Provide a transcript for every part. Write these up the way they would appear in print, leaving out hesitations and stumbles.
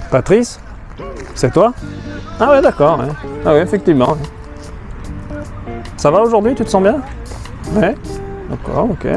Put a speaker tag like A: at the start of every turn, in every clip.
A: Patrice? C'est toi? Ah ouais, d'accord. Ouais. Ah ouais, effectivement. Ouais. Ça va aujourd'hui? Tu te sens bien? Ouais. D'accord, ok.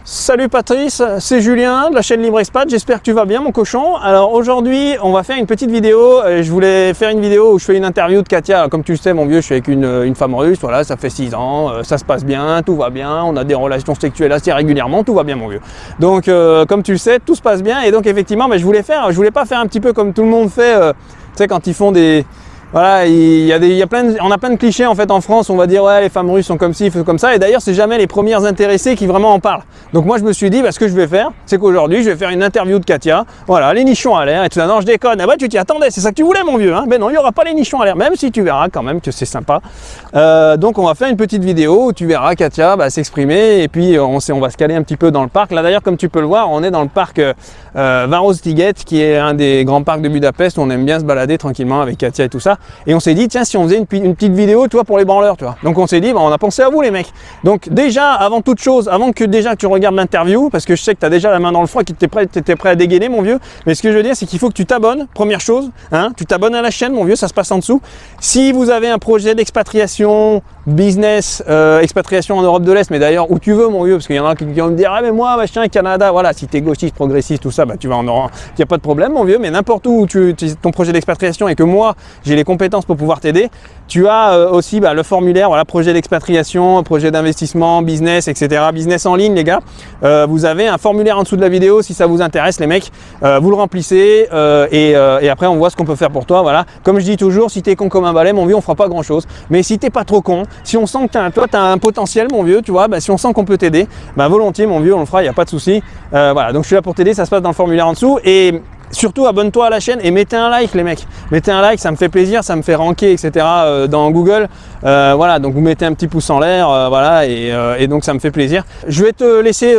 A: Salut Patrice, c'est Julien de la chaîne Libre Expat, j'espère que tu vas bien mon cochon. Alors aujourd'hui on va faire une petite vidéo, je voulais faire une vidéo où je fais une interview de Katia. Comme tu le sais mon vieux, je suis avec une femme russe, voilà, ça fait 6 ans, ça se passe bien, tout va bien, on a des relations sexuelles assez régulièrement, tout va bien mon vieux. Donc comme tu le sais, tout se passe bien et donc effectivement mais je voulais pas faire un petit peu comme tout le monde fait, tu sais quand ils font des... Voilà, on a plein de clichés en fait en France, on va dire ouais les femmes russes sont comme ci, comme ça, et d'ailleurs c'est jamais les premières intéressées qui vraiment en parlent. Donc moi je me suis dit, ce que je vais faire, c'est qu'aujourd'hui je vais faire une interview de Katia, voilà, les nichons à l'air et tout ça. Non je déconne, ah bah tu t'y attendais, c'est ça que tu voulais mon vieux, hein. Ben non, il n'y aura pas les nichons à l'air, même si tu verras quand même que c'est sympa. Donc on va faire une petite vidéo où tu verras Katia s'exprimer et puis on va se caler un petit peu dans le parc. Là d'ailleurs comme tu peux le voir, on est dans le parc Városliget qui est un des grands parcs de Budapest où on aime bien se balader tranquillement avec Katia et tout ça. Et on s'est dit, tiens, si on faisait une petite vidéo, tu vois, pour les branleurs, tu vois. Donc on s'est dit, on a pensé à vous les mecs. Donc déjà, avant toute chose, avant que tu regardes l'interview, parce que je sais que tu as déjà la main dans le froid, que tu étais prêt à dégainer, mon vieux. Mais ce que je veux dire, c'est qu'il faut que tu t'abonnes, première chose, hein, tu t'abonnes à la chaîne, mon vieux, ça se passe en dessous. Si vous avez un projet d'expatriation, business, expatriation en Europe de l'Est, mais d'ailleurs où tu veux, mon vieux, parce qu'il y en a qui vont me dire, ah mais moi, machin, Canada, voilà, si tu es gauchiste, progressiste, tout ça, tu vas en Europe, il n'y a pas de problème, mon vieux, mais n'importe où ton projet d'expatriation et que moi, j'ai les compétences pour pouvoir t'aider, tu as aussi le formulaire, voilà, projet d'expatriation, projet d'investissement, business, etc. Business en ligne, les gars. Vous avez un formulaire en dessous de la vidéo si ça vous intéresse, les mecs. Vous le remplissez et après on voit ce qu'on peut faire pour toi. Voilà. Comme je dis toujours, si t'es con comme un balai, mon vieux, on fera pas grand chose. Mais si t'es pas trop con, si on sent que toi t'as un potentiel, mon vieux, tu vois, si on sent qu'on peut t'aider, volontiers, mon vieux, on le fera, il n'y a pas de souci. Voilà. Donc je suis là pour t'aider, ça se passe dans le formulaire en dessous et surtout abonne-toi à la chaîne et mettez un like les mecs, mettez un like, ça me fait plaisir, ça me fait ranker etc. Dans Google, voilà, donc vous mettez un petit pouce en l'air, voilà, et donc ça me fait plaisir. Je vais te laisser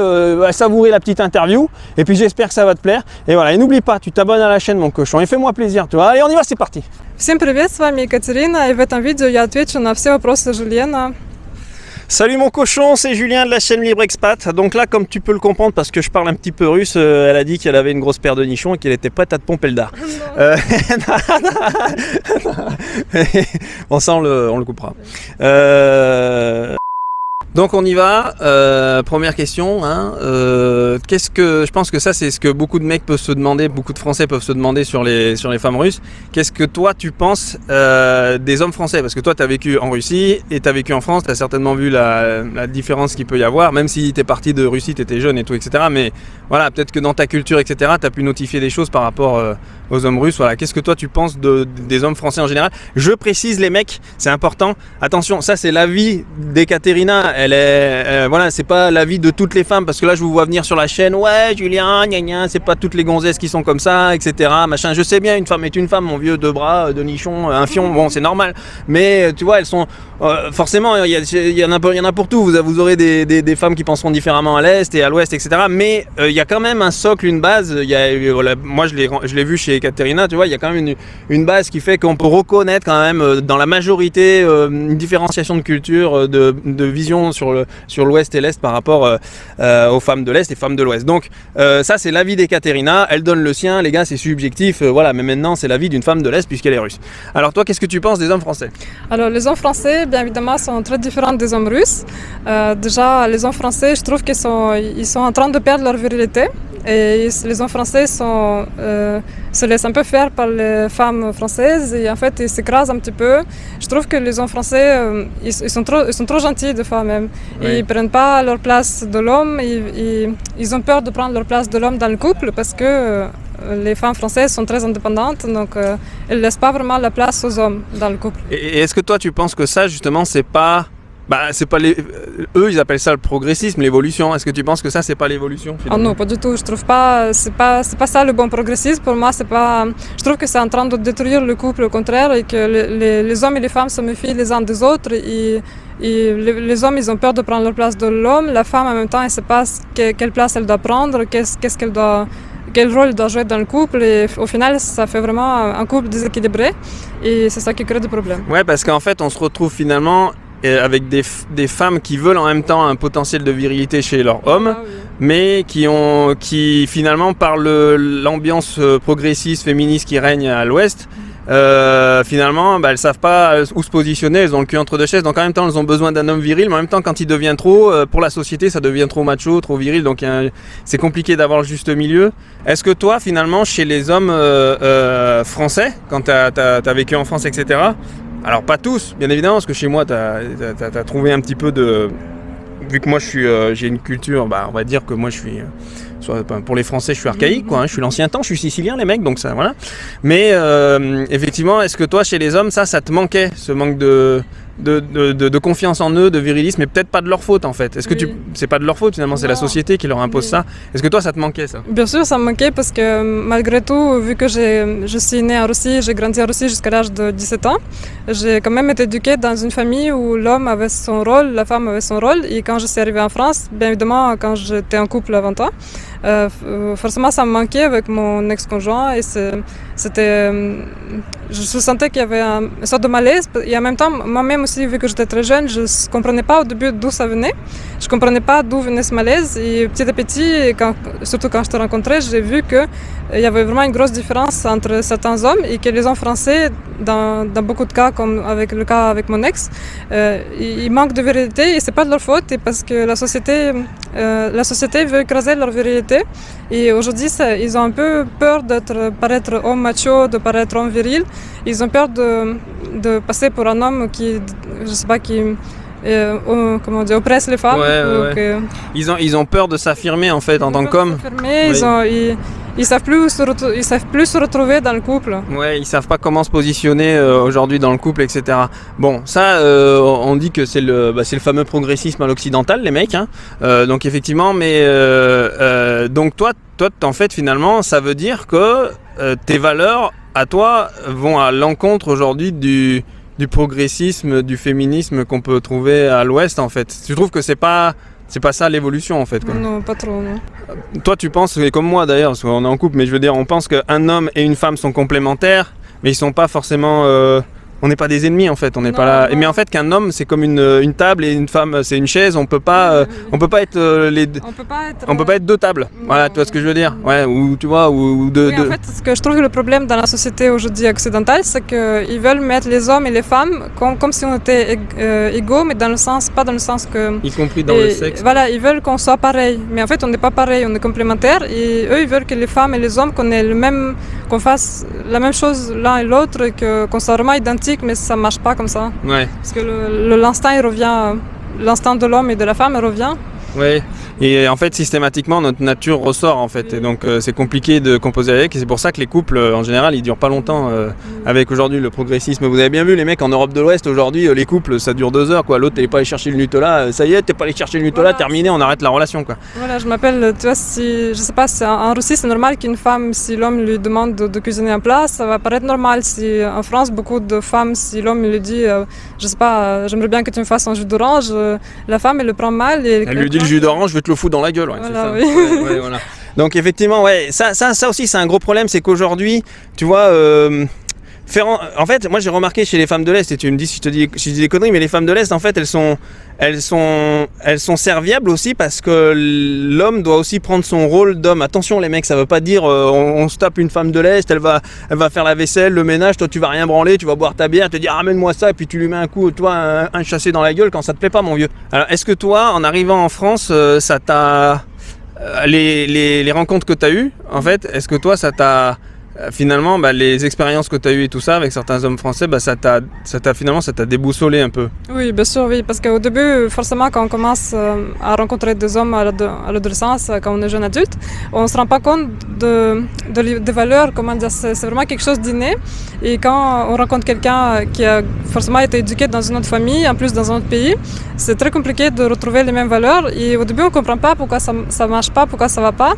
A: savourer la petite interview et puis j'espère que ça va te plaire et voilà, et n'oublie pas, tu t'abonnes à la chaîne mon cochon et fais-moi plaisir, tu vois. Allez on y va, c'est parti.
B: Всем привет, с вами Екатерина, и в этом видео я отвечу на все вопросы Жульена.
A: Salut mon cochon, c'est Julien de la chaîne Libre Expat. Donc là, comme tu peux le comprendre, parce que je parle un petit peu russe, elle a dit qu'elle avait une grosse paire de nichons et qu'elle était prête à te pomper le dard. Bon, ça on le coupera. Donc on y va, première question, hein, je pense que ça c'est ce que beaucoup de mecs peuvent se demander, beaucoup de Français peuvent se demander sur les femmes russes. Qu'est-ce que toi tu penses des hommes français? Parce que toi tu as vécu en Russie et tu as vécu en France, tu as certainement vu la différence qu'il peut y avoir, même si tu es parti de Russie, tu étais jeune et tout, etc. Mais voilà, peut-être que dans ta culture, etc., tu as pu notifier des choses par rapport aux hommes russes. Voilà. Qu'est-ce que toi tu penses des hommes français en général? Je précise les mecs, c'est important, attention, ça c'est l'avis d'Ekaterina. Elle est, voilà, c'est pas l'avis de toutes les femmes parce que là je vous vois venir sur la chaîne, ouais Julien, gna gna, c'est pas toutes les gonzesses qui sont comme ça, etc. Machin, je sais bien, une femme est une femme, mon vieux, 2 bras, 2 nichons, un fion, bon c'est normal, mais tu vois, elles sont, forcément, il y en a pour tout, vous aurez des femmes qui penseront différemment à l'Est et à l'Ouest, etc. Mais il y a quand même un socle, une base, voilà, moi je l'ai vu chez Ekaterina, tu vois, il y a quand même une base qui fait qu'on peut reconnaître quand même dans la majorité une différenciation de culture, de vision sur l'Ouest et l'Est par rapport aux femmes de l'Est et femmes de l'Ouest. Donc ça c'est l'avis d'Ekaterina, elle donne le sien, les gars c'est subjectif, voilà, mais maintenant c'est l'avis d'une femme de l'Est puisqu'elle est russe. Alors toi qu'est-ce que tu penses des hommes français?
B: Alors les hommes français, bien évidemment, sont très différents des hommes russes. Déjà, les hommes français, je trouve qu'ils sont en train de perdre leur virilité. Et les hommes français se laissent un peu faire par les femmes françaises et en fait ils s'écrasent un petit peu. Je trouve que les hommes français, ils sont trop gentils des fois même. Oui. Ils ne prennent pas leur place de l'homme, ils ont peur de prendre leur place de l'homme dans le couple parce que les femmes françaises sont très indépendantes, donc elles ne laissent pas vraiment la place aux hommes dans le couple.
A: Et est-ce que toi tu penses que ça justement c'est pas eux ils appellent ça le progressisme, l'évolution. Est-ce que tu penses que ça c'est pas l'évolution?
B: Ah non, pas du tout. Je trouve pas, c'est pas ça le bon progressisme. Pour moi, c'est pas. Je trouve que c'est en train de détruire le couple, au contraire, et que les hommes et les femmes se méfient les uns des autres. Et les hommes, ils ont peur de prendre leur place de l'homme. La femme, en même temps, elle ne sait pas quelle place elle doit prendre, qu'est-ce qu'elle doit. Quel rôle elle doit jouer dans le couple, et au final ça fait vraiment un couple déséquilibré et c'est ça qui crée des problèmes.
A: Ouais, parce qu'en fait on se retrouve finalement avec des femmes qui veulent en même temps un potentiel de virilité chez leur homme,
B: Ah oui.
A: mais qui finalement, par l'ambiance progressiste, féministe qui règne à l'Ouest, finalement, elles savent pas où se positionner, elles ont le cul entre deux chaises, donc en même temps elles ont besoin d'un homme viril, mais en même temps quand il devient trop, pour la société ça devient trop macho, trop viril, donc c'est compliqué d'avoir le juste milieu. Est-ce que toi finalement chez les hommes français, quand t'as vécu en France, etc., alors pas tous, bien évidemment, parce que chez moi t'as trouvé un petit peu de... Vu que moi j'ai une culture, on va dire que moi je suis... pour les Français, je suis archaïque, quoi, hein, je suis l'ancien temps, je suis sicilien, les mecs, donc ça, voilà. Mais effectivement, est-ce que toi, chez les hommes, ça te manquait, ce manque de confiance en eux, de virilisme, mais peut-être pas de leur faute, en fait. Est-ce que c'est pas de leur faute, finalement, c'est la société qui leur impose ça. Est-ce que toi, ça te manquait, ça?
B: Bien sûr, ça me manquait parce que malgré tout, vu que je suis née en Russie, j'ai grandi en Russie jusqu'à l'âge de 17 ans, j'ai quand même été éduquée dans une famille où l'homme avait son rôle, la femme avait son rôle. Et quand je suis arrivée en France, bien évidemment, quand j'étais en couple avant toi, forcément ça me manquait avec mon ex-conjoint et c'était, je sentais qu'il y avait une sorte de malaise et en même temps moi-même aussi, vu que j'étais très jeune, je ne comprenais pas au début d'où ça venait, je ne comprenais pas d'où venait ce malaise et petit à petit, surtout quand je te rencontrais, j'ai vu qu'il y avait vraiment une grosse différence entre certains hommes et que les hommes français, dans beaucoup de cas, comme avec le cas avec mon ex, ils manquent de virilité et c'est pas de leur faute et parce que la société veut écraser leur virilité et aujourd'hui ils ont un peu peur de paraître homme macho, de paraître homme viril. Ils ont peur de passer pour un homme qui, je sais pas, qui comment dire, oppresse les femmes.
A: Ouais. Ils ont peur de s'affirmer en fait en tant qu'homme.
B: Ils savent plus se retrouver dans le couple.
A: Ouais, ils savent pas comment se positionner aujourd'hui dans le couple, etc. Bon, ça, on dit que c'est le fameux progressisme à l'occidental, les mecs. Hein. Donc effectivement, mais donc toi, en fait, finalement, ça veut dire que tes valeurs, à toi, vont à l'encontre aujourd'hui du progressisme, du féminisme qu'on peut trouver à l'Ouest, en fait. Tu trouves que c'est pas ça l'évolution, en fait, quoi.
B: Non, pas trop, non.
A: Toi, tu penses, et comme moi d'ailleurs, parce qu'on est en couple, mais je veux dire, on pense qu'un homme et une femme sont complémentaires, mais ils sont pas forcément... on n'est pas des ennemis en fait, on n'est pas là.
B: Non.
A: Mais en fait qu'un homme c'est comme une table et une femme c'est une chaise, on peut pas être les deux. On peut pas être deux tables.
B: Non.
A: Voilà, tu vois ce que je veux dire. Ouais, ou tu vois ou deux.
B: Oui, en fait, ce que je trouve le problème dans la société aujourd'hui occidentale, c'est qu'ils veulent mettre les hommes et les femmes comme si on était égaux, mais pas dans le sens que...
A: Y compris dans le sexe.
B: Voilà, ils veulent qu'on soit pareil, mais en fait on n'est pas pareil, on est complémentaires et eux ils veulent que les femmes et les hommes qu'on fasse la même chose l'un et l'autre, qu'on soit vraiment identiques, mais ça marche pas comme ça.
A: Ouais.
B: Parce que l'instinct de l'homme et de la femme revient.
A: Ouais. Et en fait, systématiquement, notre nature ressort en fait. Et donc, c'est compliqué de composer avec. Et c'est pour ça que les couples, en général, ils durent pas longtemps. Avec aujourd'hui le progressisme. Vous avez bien vu, les mecs en Europe de l'Ouest, aujourd'hui, les couples, ça dure 2 heures, quoi. L'autre, t'es pas allé chercher le Nutella. Ça y est, t'es pas allé chercher le Nutella, terminé, on arrête la relation, quoi.
B: Voilà, je m'appelle, tu vois, je sais pas, en Russie, c'est normal qu'une femme, si l'homme lui demande de cuisiner un plat, ça va paraître normal. Si en France, beaucoup de femmes, si l'homme lui dit, je sais pas, j'aimerais bien que tu me fasses un jus d'orange, la femme, elle le prend mal.
A: Elle lui dit le jus d'orange, je vais te le foutre dans la gueule. Ouais,
B: voilà,
A: c'est ça.
B: oui.
A: Ouais, voilà. Donc effectivement, ouais, ça aussi c'est un gros problème, c'est qu'aujourd'hui, tu vois, en fait, moi j'ai remarqué chez les femmes de l'Est, et tu me dis si je dis des conneries, mais les femmes de l'Est, en fait, elles sont serviables aussi parce que l'homme doit aussi prendre son rôle d'homme. Attention les mecs, ça veut pas dire on se tape une femme de l'Est, elle va faire la vaisselle, le ménage, toi tu vas rien branler, tu vas boire ta bière, te dire ramène-moi ça, et puis tu lui mets un coup, toi un chassé dans la gueule quand ça te plaît pas, mon vieux. Alors est-ce que toi, en arrivant en France, ça t'a... les rencontres que tu as eues, en fait, est-ce que toi ça t'a... Finalement, les expériences que tu as eues et tout ça avec certains hommes français, ça t'a déboussolé un peu.
B: Oui, bien sûr, oui, parce qu'au début, forcément, quand on commence à rencontrer des hommes à l'adolescence, quand on est jeune adulte, on ne se rend pas compte des valeurs, comment dire, c'est vraiment quelque chose d'inné. Et quand on rencontre quelqu'un qui a forcément été éduqué dans une autre famille, en plus dans un autre pays, c'est très compliqué de retrouver les mêmes valeurs. Et au début, on ne comprend pas pourquoi ça ne marche pas, pourquoi ça ne va pas.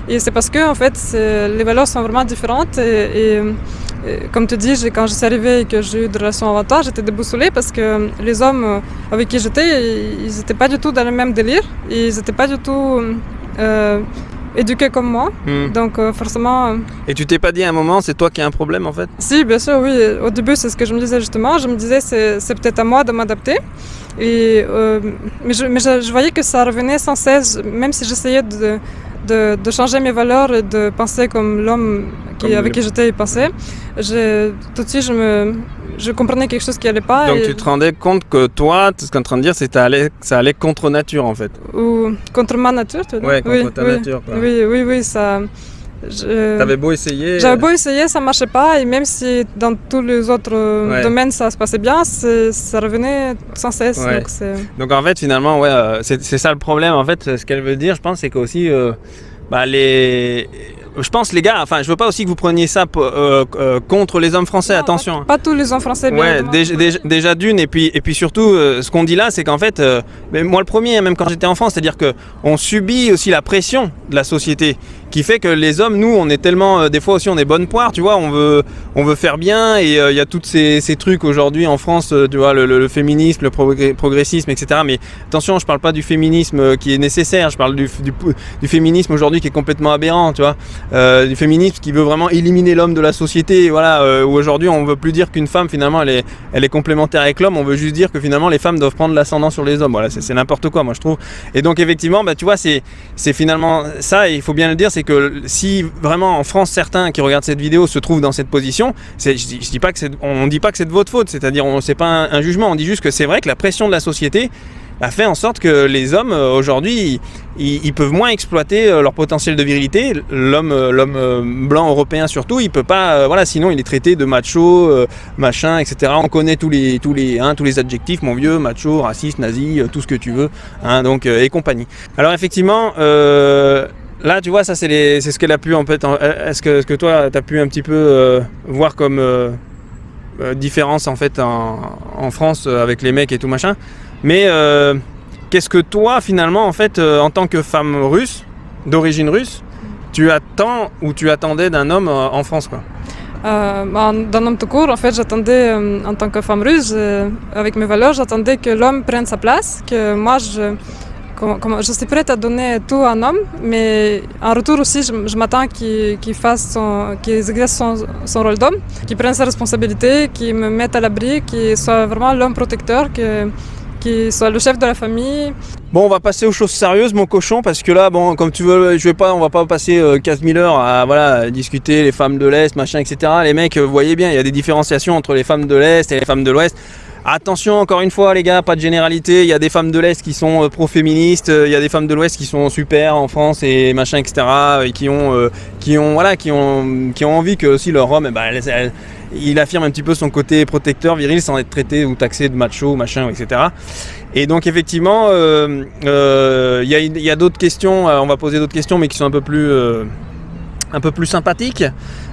B: Et c'est parce que, en fait, les valeurs sont vraiment différentes. Et comme tu dis, quand je suis arrivée et que j'ai eu des relations avant toi, j'étais déboussolée parce que les hommes avec qui j'étais, ils n'étaient pas du tout dans le même délire. Ils n'étaient pas du tout éduqués comme moi. Donc forcément...
A: Et tu t'es pas dit à un moment, c'est toi qui as un problème en fait?
B: Si, bien sûr, oui. Au début, c'est ce que je me disais justement. Je me disais, c'est peut-être à moi de m'adapter. Mais je voyais que ça revenait sans cesse, même si j'essayais de changer mes valeurs et de penser comme l'homme avec qui j'étais pensé. Tout de suite, je comprenais quelque chose qui n'allait pas.
A: Donc tu te rendais compte que toi, ce que tu es en train de dire, c'est que ça allait contre nature en fait.
B: Ou contre ma nature, tu veux dire?
A: Ouais, contre ta nature. Quoi.
B: Oui, ça...
A: T'avais beau essayer.
B: J'avais beau essayer, ça marchait pas, et même si dans tous les autres domaines ça se passait bien, ça revenait sans cesse.
A: Ouais. Donc en fait finalement, c'est ça le problème. En fait, ce qu'elle veut dire, je pense, c'est qu'aussi je pense les gars, enfin je veux pas aussi que vous preniez ça contre les hommes français, non, attention.
B: Pas tous les hommes français.
A: Ouais, déjà d'une, et puis surtout ce qu'on dit là, c'est qu'en fait, moi le premier, même quand j'étais enfant, c'est-à-dire que on subit aussi la pression de la société, qui fait que les hommes, nous, on est tellement, des fois aussi on est bonne poire, tu vois, on veut faire bien, et il y a tous ces trucs aujourd'hui en France, tu vois, le féminisme, le progressisme, etc. Mais attention, je parle pas du féminisme qui est nécessaire, je parle du féminisme aujourd'hui qui est complètement aberrant, tu vois. Du féminisme qui veut vraiment éliminer l'homme de la société, voilà, où aujourd'hui on veut plus dire qu'une femme finalement elle est complémentaire avec l'homme, on veut juste dire que finalement les femmes doivent prendre l'ascendant sur les hommes, voilà, c'est n'importe quoi moi je trouve. Et donc effectivement, tu vois, c'est finalement ça, et il faut bien le dire, c'est que si vraiment en France certains qui regardent cette vidéo se trouvent dans cette position, on dit pas que c'est de votre faute, c'est-à-dire c'est pas un jugement, on dit juste que c'est vrai que la pression de la société a fait en sorte que les hommes aujourd'hui ils peuvent moins exploiter leur potentiel de virilité. L'homme blanc européen surtout, il peut pas, voilà, sinon il est traité de macho, machin, etc. On connaît tous les adjectifs, mon vieux, macho, raciste, nazi, tout ce que tu veux, hein, donc et compagnie. Alors effectivement, là tu vois, ça c'est ce qu'elle a pu en fait. Est-ce que toi tu as pu un petit peu voir comme différence en fait en France avec les mecs et tout machin? Mais qu'est-ce que toi, finalement, en fait, en tant que femme russe, d'origine russe, tu attends ou tu attendais d'un homme en France, quoi?
B: D'un homme tout court, en fait, j'attendais, en tant que femme russe, avec mes valeurs, j'attendais que l'homme prenne sa place, que moi, je suis prête à donner tout à un homme, mais en retour aussi, je m'attends qu'il exerce son rôle d'homme, qu'il prenne sa responsabilité, qu'il me mette à l'abri, qu'il soit vraiment l'homme protecteur, qui soit le chef de la famille.
A: Bon, on va passer aux choses sérieuses, mon cochon, parce que là, bon, comme tu veux, on va pas passer 15 000 heures à discuter les femmes de l'Est, machin, etc. Les mecs, vous voyez bien, il y a des différenciations entre les femmes de l'Est et les femmes de l'Ouest. Attention, encore une fois, les gars, pas de généralité. Il y a des femmes de l'Est qui sont pro-féministes, il y a des femmes de l'Ouest qui sont super en France et machin, etc. Et qui ont envie que aussi leur homme, il affirme un petit peu son côté protecteur, viril, sans être traité ou taxé de macho, machin, etc. Et donc effectivement, il y a d'autres questions, on va poser d'autres questions, mais qui sont un peu plus sympathiques.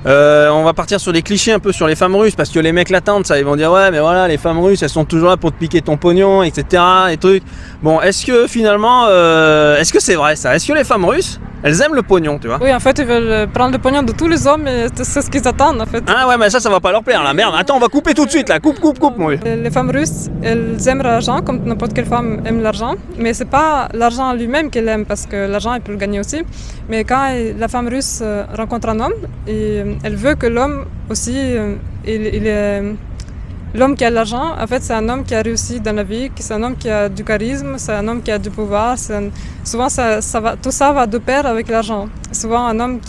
A: On va partir sur des clichés un peu sur les femmes russes, parce que les mecs l'attendent, ça, ils vont dire ouais, mais voilà, les femmes russes, elles sont toujours là pour te piquer ton pognon, etc. Et trucs. Bon, est-ce que finalement, est-ce que c'est vrai ça? Est-ce que les femmes russes, elles aiment le pognon, tu vois?
B: Oui, en fait, ils veulent prendre le pognon de tous les hommes, et c'est ce qu'ils attendent, en fait.
A: Ah ouais, mais ça va pas leur plaire, la merde. Attends, on va couper tout de suite, là. Coupe, moi.
B: Les femmes russes, elles aiment l'argent, comme n'importe quelle femme aime l'argent, mais c'est pas l'argent lui-même qu'elle aime, parce que l'argent, elle peut le gagner aussi. Mais quand la femme russe rencontre un homme, elle veut que l'homme aussi, l'homme qui a de l'argent, en fait, c'est un homme qui a réussi dans la vie, c'est un homme qui a du charisme, c'est un homme qui a du pouvoir. Souvent, tout ça va de pair avec l'argent. Souvent, un homme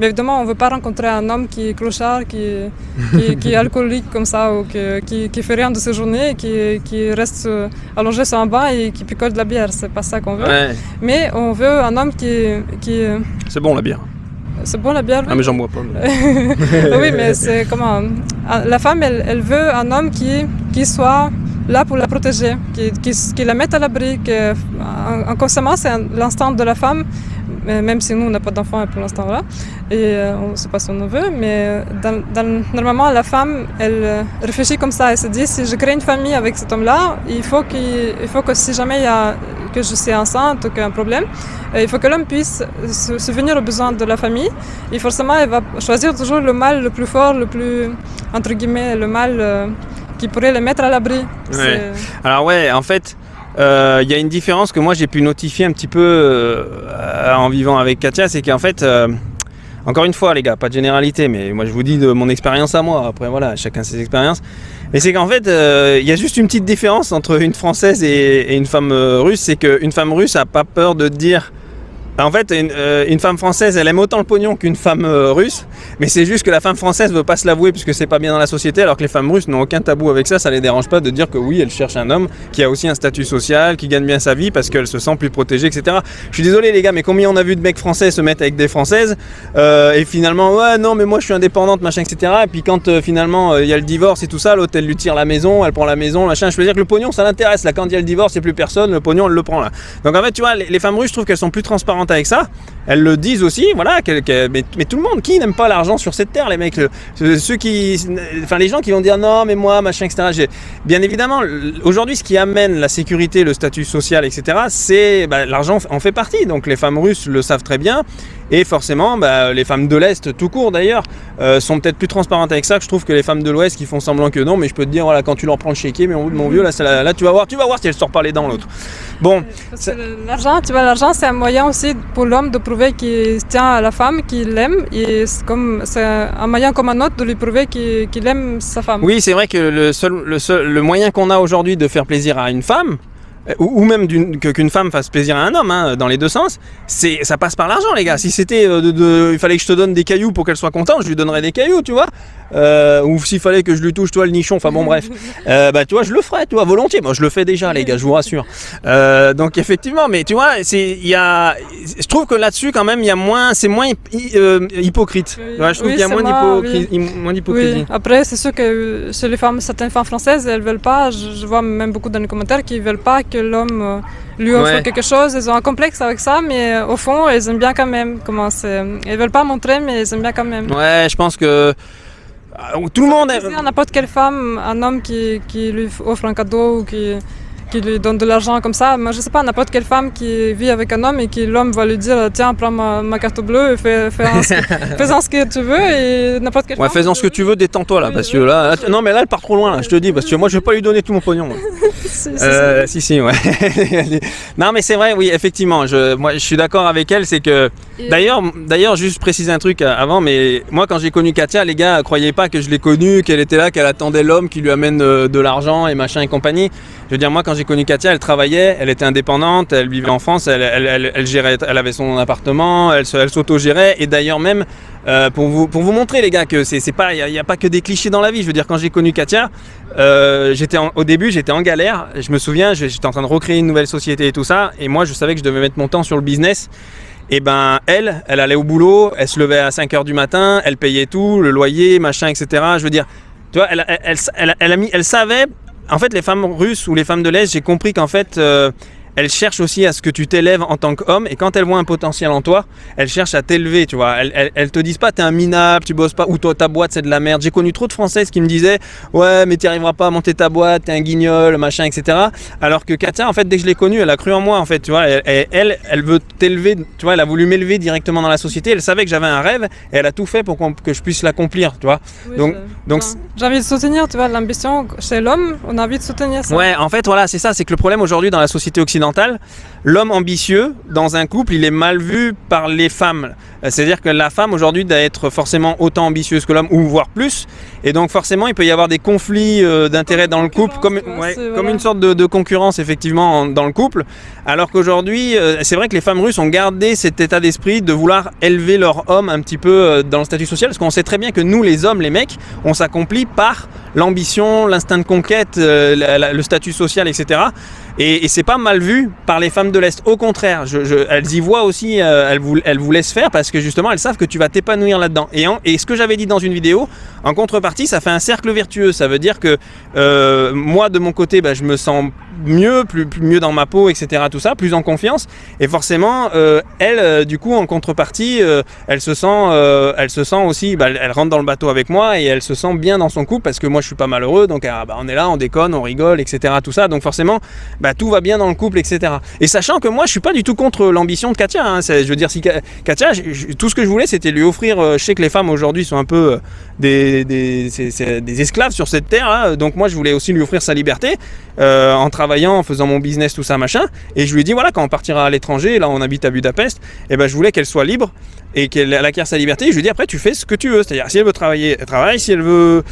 B: mais évidemment, on ne veut pas rencontrer un homme qui est clochard, qui est alcoolique comme ça, ou qui fait rien de ses journées, qui reste allongé sur un banc et qui picole de la bière. C'est pas ça qu'on veut. Ouais. Mais on veut un homme qui...
A: C'est bon, la bière.
B: C'est bon la bière?
A: Ah mais j'en bois pas.
B: Oui, mais c'est comment? La femme, elle veut un homme qui soit là pour la protéger, qui la mette à l'abri. Inconsciemment, c'est l'instinct de la femme, même si nous, on n'a pas d'enfants pour l'instant là, et on ne sait pas si on en veut, mais normalement, la femme, elle réfléchit comme ça, elle se dit, si je crée une famille avec cet homme-là, il faut que si jamais que je suis enceinte ou qu'il y a un problème, il faut que l'homme puisse se subvenir aux besoins de la famille, et forcément, elle va choisir toujours le mâle le plus fort, le plus, entre guillemets, le mâle qui pourrait les mettre à l'abri.
A: Ouais. Alors ouais, en fait, il y a une différence que moi j'ai pu notifier un petit peu en vivant avec Katia, c'est qu'en fait, encore une fois les gars, pas de généralité, mais moi je vous dis de mon expérience à moi, après voilà, chacun ses expériences, mais c'est qu'en fait, il y a juste une petite différence entre une Française et une femme russe, c'est qu'une femme russe a pas peur de dire... En fait, une femme française, elle aime autant le pognon qu'une femme russe, mais c'est juste que la femme française veut pas se l'avouer puisque c'est pas bien dans la société, alors que les femmes russes n'ont aucun tabou avec ça, ça les dérange pas de dire que oui, elles cherchent un homme qui a aussi un statut social, qui gagne bien sa vie parce qu'elle se sent plus protégée, etc. Je suis désolé les gars, mais combien on a vu de mecs français se mettre avec des françaises et finalement, ouais, non, mais moi je suis indépendante, machin, etc. Et puis quand finalement il y a le divorce et tout ça, l'autre elle lui tire la maison, elle prend la maison, machin. Je veux dire que le pognon ça l'intéresse, là, quand il y a le divorce, il n'y a plus personne, le pognon elle le prend là. Donc en fait, tu vois, les femmes russes, je trouve qu'elles sont plus transparentes avec ça. Elles le disent aussi, voilà, mais tout le monde, qui n'aime pas l'argent sur cette terre, les mecs, ceux qui, enfin les gens qui vont dire non, mais moi, machin, etc. Bien évidemment, aujourd'hui, ce qui amène la sécurité, le statut social, etc., c'est l'argent en fait partie. Donc les femmes russes le savent très bien, et forcément, les femmes de l'Est, tout court d'ailleurs, sont peut-être plus transparentes avec ça que je trouve que les femmes de l'Ouest qui font semblant que non, mais je peux te dire, voilà, quand tu leur prends le chéquier, mais mon vieux, là, tu vas voir si elle sort pas les dents l'autre. Bon,
B: l'argent, tu vois, l'argent c'est un moyen aussi pour l'homme de prouver qu'il tient à la femme, qu'il l'aime, et c'est un moyen comme un autre de lui prouver qu'il aime sa femme.
A: Oui, c'est vrai que le moyen qu'on a aujourd'hui de faire plaisir à une femme, ou même qu'une femme fasse plaisir à un homme, hein, dans les deux sens, ça passe par l'argent les gars. Si c'était il fallait que je te donne des cailloux pour qu'elle soit contente, je lui donnerais des cailloux, tu vois. Ou s'il fallait que je lui touche toi le nichon, enfin bon bref, tu vois, je le ferais, tu vois, volontiers. Moi je le fais déjà les gars, je vous rassure. Donc effectivement, mais tu vois, je trouve que là-dessus quand même c'est moins hypocrite.
B: Oui,
A: ouais, je trouve qu'il y a moins d'hypocrisie.
B: Oui. Après c'est sûr que chez les femmes, certaines femmes françaises, elles veulent pas. Je vois même beaucoup dans les commentaires qui veulent pas que l'homme lui offre quelque chose. Elles ont un complexe avec ça, mais au fond, elles aiment bien quand même. Elles veulent pas montrer, mais elles aiment bien quand même.
A: Ouais, je pense que tout le monde
B: aime. N'importe quelle femme, un homme qui lui offre un cadeau ou qui lui donne de l'argent comme ça. Moi, je sais pas, n'importe quelle femme qui vit avec un homme et que l'homme va lui dire tiens, prends ma carte bleue et fais-en ce que tu veux, et n'importe quelle femme.
A: Ouais, fais-en ce que tu veux, détends-toi là, parce que là, non, mais là, elle part trop loin, là, je te dis, parce que moi, je vais pas lui donner tout mon pognon. Si, ouais. Non, mais c'est vrai, oui, effectivement, moi, je suis d'accord avec elle, c'est que. D'ailleurs, juste préciser un truc avant, mais moi, quand j'ai connu Katia, les gars, croyez pas que je l'ai connue, qu'elle était là, qu'elle attendait l'homme qui lui amène de l'argent et machin et compagnie. Je veux dire, moi, quand j'ai connu Katia, elle travaillait, elle était indépendante, elle vivait en France, elle gérait, elle avait son appartement, elle s'auto-gérait. Et d'ailleurs même, pour vous montrer les gars que il n'y a pas que des clichés dans la vie. Je veux dire, quand j'ai connu Katia, au début j'étais en galère. Je me souviens, j'étais en train de recréer une nouvelle société et tout ça. Et moi, je savais que je devais mettre mon temps sur le business. Et elle allait au boulot, elle se levait à 5h du matin, elle payait tout, le loyer, machin, etc. Je veux dire, tu vois, elle savait. En fait, les femmes russes ou les femmes de l'Est, j'ai compris qu'en fait, elles cherchent aussi à ce que tu t'élèves en tant qu'homme, et quand elles voient un potentiel en toi, elles cherchent à t'élever, tu vois. Elles te disent pas t'es un minable, tu bosses pas, ou toi ta boîte c'est de la merde. J'ai connu trop de Françaises qui me disaient ouais mais t'y arriveras pas à monter ta boîte, t'es un guignol, machin, etc. Alors que Katia, en fait, dès que je l'ai connue, elle a cru en moi, en fait, tu vois. Elle veut t'élever, tu vois. Elle a voulu m'élever directement dans la société. Elle savait que j'avais un rêve et elle a tout fait pour que je puisse l'accomplir, tu vois.
B: Oui, donc j'ai envie de soutenir, tu vois, l'ambition chez l'homme, on a envie de soutenir ça.
A: Ouais, en fait, voilà, c'est ça, c'est que le problème aujourd'hui dans la société occidentale, l'homme ambitieux dans un couple, il est mal vu par les femmes. C'est-à-dire que la femme aujourd'hui doit être forcément autant ambitieuse que l'homme, ou voire plus. Et donc forcément, il peut y avoir des conflits d'intérêts dans le couple, comme une sorte de concurrence effectivement dans le couple. Alors qu'aujourd'hui, c'est vrai que les femmes russes ont gardé cet état d'esprit de vouloir élever leur homme un petit peu dans le statut social, parce qu'on sait très bien que nous, les hommes, les mecs, on s'accomplit par l'ambition, l'instinct de conquête, le statut social, etc. Et c'est pas mal vu par les femmes de l'Est. Au contraire, elles y voient aussi, elles vous laissent faire parce que justement elles savent que tu vas t'épanouir là-dedans. Et ce que j'avais dit dans une vidéo, en contrepartie, ça fait un cercle vertueux. Ça veut dire que moi de mon côté, je me sens mieux, mieux dans ma peau, etc. Tout ça, plus en confiance. Et forcément, elle, du coup, en contrepartie, elle se sent aussi, elle rentre dans le bateau avec moi et elle se sent bien dans son couple parce que moi je suis pas malheureux. Donc on est là, on déconne, on rigole, etc. Tout ça. Donc forcément, tout va bien dans le couple, etc. Et sachant que moi je suis pas du tout contre l'ambition de Katia, hein. Je veux dire, si Katia, tout ce que je voulais c'était lui offrir, je sais que les femmes aujourd'hui sont un peu c'est des esclaves sur cette terre, hein. Donc moi je voulais aussi lui offrir sa liberté en travaillant, en faisant mon business, tout ça machin. Et je lui ai dit voilà, quand on partira à l'étranger, là on habite à Budapest, et ben je voulais qu'elle soit libre et qu'elle acquiert sa liberté. Et je lui ai dit après tu fais ce que tu veux, c'est-à-dire si elle veut travailler, elle travaille, si elle veut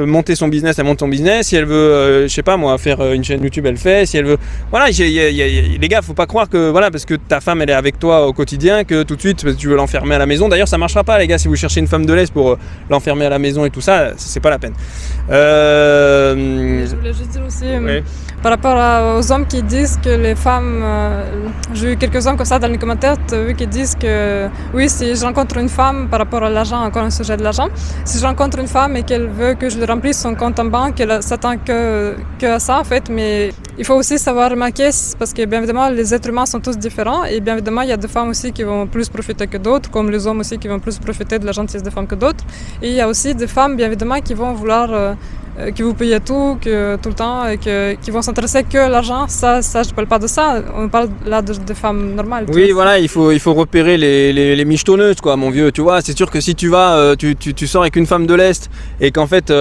A: monter son business, elle monte son business, si elle veut je sais pas moi faire une chaîne YouTube, elle fait, si elle veut voilà, les gars, faut pas croire que voilà parce que ta femme elle est avec toi au quotidien que tout de suite tu veux l'enfermer à la maison. D'ailleurs ça marchera pas les gars, si vous cherchez une femme de l'Est pour l'enfermer à la maison et tout ça, c'est pas la peine.
B: Je voulais juste dire aussi
A: oui.
B: par rapport aux hommes qui disent que les femmes, j'ai eu quelques hommes comme ça dans les commentaires, qui disent que oui, si je rencontre une femme par rapport à l'argent, encore un sujet de l'argent, si je rencontre une femme et qu'elle veut que je lui remplisse son compte en banque, elle s'attend que à ça en fait, mais il faut aussi savoir remarquer, parce que bien évidemment les êtres humains sont tous différents et bien évidemment il y a des femmes aussi qui vont plus profiter que d'autres, comme les hommes aussi qui vont plus profiter de la gentillesse des femmes que d'autres, et il y a aussi des femmes bien évidemment qui vont vouloir que vous payez tout le temps et qui vont s'intéresser que à l'argent. Ça je parle pas de ça, on parle là de femmes normales.
A: Oui voilà, il faut repérer les michetonneuses quoi mon vieux, tu vois. C'est sûr que si tu vas tu sors avec une femme de l'Est et qu'en fait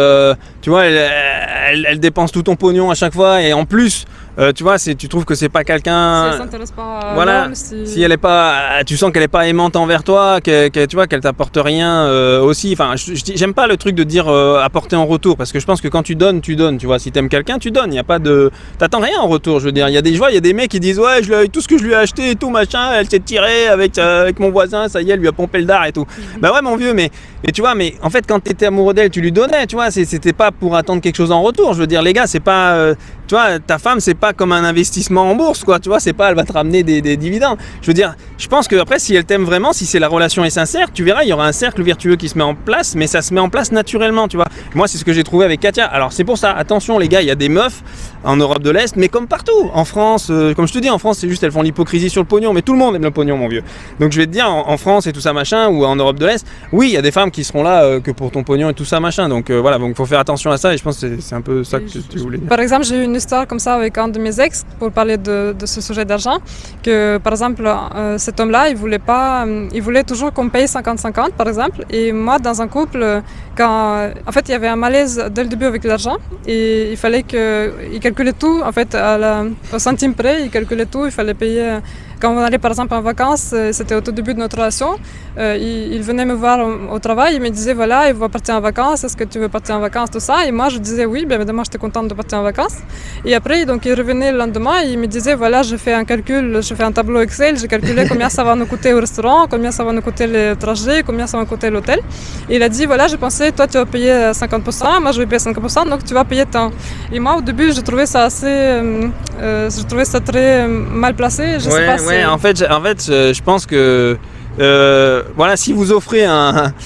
A: tu vois elle dépense tout ton pognon à chaque fois et en plus tu vois, tu trouves que c'est pas quelqu'un.
B: Si elle s'intéresse pas à
A: voilà,
B: l'homme,
A: si elle est pas, tu sens qu'elle est pas aimante envers toi, tu vois, qu'elle t'apporte rien aussi. Enfin, j'aime pas le truc de dire apporter en retour, parce que je pense que quand tu donnes, tu vois. Si t'aimes quelqu'un, tu donnes. Il y a pas de, t'attends rien en retour. Je veux dire, il y a des mecs qui disent ouais, tout ce que je lui ai acheté et tout machin, elle s'est tirée avec mon voisin, ça y est, elle lui a pompé le dard et tout. Bah ouais, mon vieux, mais tu vois, mais en fait, quand t'étais amoureux d'elle, tu lui donnais, tu vois. C'était pas pour attendre quelque chose en retour. Je veux dire, les gars, c'est pas tu vois, ta femme, c'est pas comme un investissement en bourse, quoi. Tu vois, c'est pas, elle va te ramener des dividendes. Je veux dire, je pense que après, si elle t'aime vraiment, si la relation est sincère, tu verras, il y aura un cercle vertueux qui se met en place, mais ça se met en place naturellement, tu vois. Moi, c'est ce que j'ai trouvé avec Katia. Alors, c'est pour ça, attention, les gars, il y a des meufs en Europe de l'Est, mais comme partout. En France, comme je te dis, en France, c'est juste, elles font l'hypocrisie sur le pognon, mais tout le monde aime le pognon, mon vieux. Donc, je vais te dire, en France et tout ça, machin, ou en Europe de l'Est, oui, il y a des femmes qui seront là que pour ton pognon et tout ça, machin. Donc, voilà, donc, faut faire attention à ça, et je pense que c'est un peu ça que tu voulais dire.
B: Par exemple, j'ai eu une histoire comme ça avec un de mes ex pour parler de ce sujet d'argent, que par exemple cet homme-là il voulait toujours qu'on paye 50-50 par exemple, et moi dans un couple quand en fait il y avait un malaise dès le début avec l'argent et il fallait qu'il calculait tout en fait au centime près, il calculait tout, il fallait payer. Quand on allait par exemple en vacances, c'était au tout début de notre relation, il venait me voir au travail, il me disait voilà, il va partir en vacances, est-ce que tu veux partir en vacances, tout ça, et moi je disais oui, bien évidemment j'étais contente de partir en vacances. Et après donc il revenait le lendemain et il me disait voilà, je fais un calcul, je fais un tableau Excel, j'ai calculé combien ça va nous coûter au restaurant, combien ça va nous coûter le trajet, combien ça va nous coûter l'hôtel. Et il a dit voilà, je pensais toi tu vas payer 50%, moi je vais payer 50%, donc tu vas payer tant. Et moi au début je trouvais ça très mal placé, je sais pas si...
A: Ouais, en fait, je pense que voilà, si vous offrez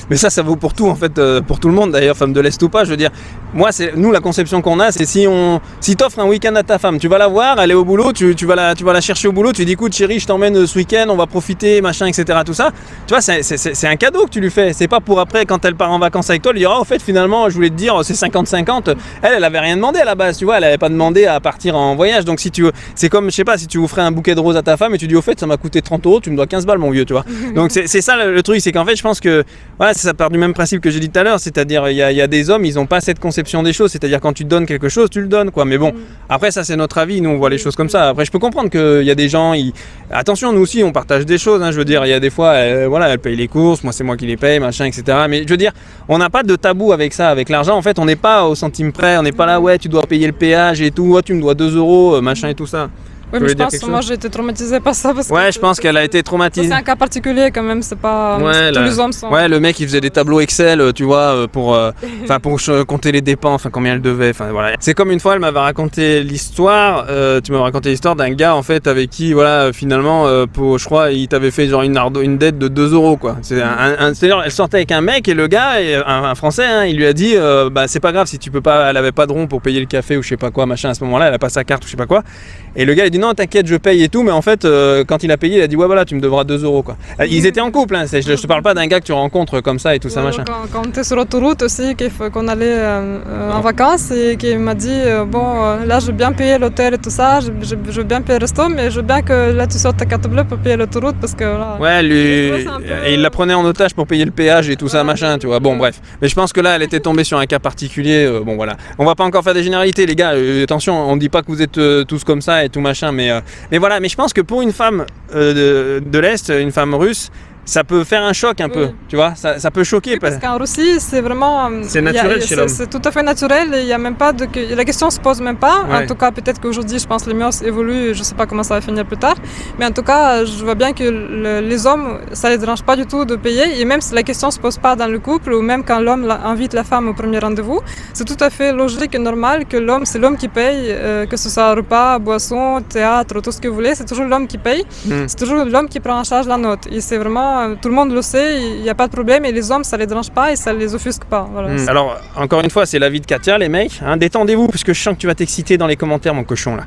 A: mais ça vaut pour tout en fait, pour tout le monde d'ailleurs, femme de l'Est ou pas, je veux dire, moi nous la conception qu'on a, c'est si t'offres un week-end à ta femme, tu vas la voir, elle est au boulot, tu vas la chercher au boulot, tu dis écoute chérie, je t'emmène ce week-end, on va profiter, machin, etc. Tout ça, tu vois, c'est un cadeau que tu lui fais, c'est pas pour après quand elle part en vacances avec toi, lui dire oh, en fait finalement je voulais te dire c'est 50-50, elle avait rien demandé à la base, tu vois, elle avait pas demandé à partir en voyage, donc si tu veux, c'est comme je sais pas, si tu offrais un bouquet de roses à ta femme et tu dis au fait ça m'a coûté 30 €, tu me dois 15 balles mon vieux, tu vois. Donc c'est ça le truc, c'est qu'en fait je pense que voilà, ça part du même principe que j'ai dit tout à l'heure, c'est-à-dire il y a des hommes, ils n'ont pas cette conception des choses, c'est-à-dire quand tu te donnes quelque chose, tu le donnes quoi. Mais bon, après ça c'est notre avis, nous on voit les choses comme ça. Après je peux comprendre qu'il y a des gens, attention nous aussi on partage des choses, hein, je veux dire, il y a des fois, voilà, elle paye les courses, moi c'est moi qui les paye, machin, etc. Mais je veux dire, on n'a pas de tabou avec ça, avec l'argent, en fait on n'est pas au centime près, on n'est pas là, ouais tu dois payer le péage et tout, oh, tu me dois 2 €, machin et tout ça.
B: Oui, mais je pense que moi j'ai été traumatisée par ça. Parce
A: ouais, je pense qu'elle a été traumatisée.
B: C'est un cas particulier quand même, c'est pas.
A: Ouais,
B: tous les hommes sont.
A: Ouais, le mec il faisait des tableaux Excel, tu vois, pour compter les dépenses, enfin combien elle devait, enfin voilà. C'est comme une fois, elle m'avait raconté l'histoire, tu m'avais raconté l'histoire d'un gars en fait avec qui, voilà, finalement, je crois, il t'avait fait genre une dette de 2 € quoi. C'est-à-dire, elle sortait avec un mec et le gars, un Français, hein, il lui a dit, bah c'est pas grave si tu peux pas, elle avait pas de rond pour payer le café ou je sais pas quoi, machin à ce moment-là, elle a pas sa carte ou je sais pas quoi. Et le gars il dit dit non, t'inquiète, je paye et tout, mais en fait, quand il a payé, il a dit ouais, voilà, tu me devras 2 euros quoi. Ils étaient en couple, hein, je te parle pas d'un gars que tu rencontres comme ça et tout ça machin.
B: Quand on était sur l'autoroute aussi, qu'on allait en vacances et qu'il m'a dit là, je veux bien payer l'hôtel et tout ça, je veux bien payer le resto, mais je veux bien que là, tu sortes ta carte bleue pour payer l'autoroute parce que là.
A: Ouais, lui, et il la prenait en otage pour payer le péage et tout ça machin, tu vois. Bon, bref. Mais je pense que là, elle était tombée sur un cas particulier. Bon, voilà. On va pas encore faire des généralités, les gars. Attention, on dit pas que vous êtes tous comme ça et tout machin, mais voilà. Mais je pense que pour une femme de l'Est, une femme russe, ça peut faire un choc un peu, tu vois, ça peut choquer.
B: Oui, parce qu'en Russie, c'est vraiment...
A: C'est naturel chez l'homme.
B: C'est tout à fait naturel, et il y a même pas de... La question se pose même pas. Ouais. En tout cas, peut-être qu'aujourd'hui, je pense que les mœurs évoluent, je sais pas comment ça va finir plus tard. Mais en tout cas, je vois bien que les hommes, ça les dérange pas du tout de payer, et même si la question se pose pas dans le couple, ou même quand l'homme invite la femme au premier rendez-vous, c'est tout à fait logique et normal que c'est l'homme qui paye, que ce soit repas, boisson, théâtre, tout ce que vous voulez, c'est toujours l'homme qui paye. C'est toujours l'homme qui prend en charge la note. Et c'est vraiment... Tout le monde le sait, il n'y a pas de problème, et les hommes, ça ne les dérange pas et ça ne les offusque pas. Voilà.
A: Alors, encore une fois, c'est l'avis de Katia, les mecs. Hein, détendez-vous, parce que je sens que tu vas t'exciter dans les commentaires, mon cochon. Là.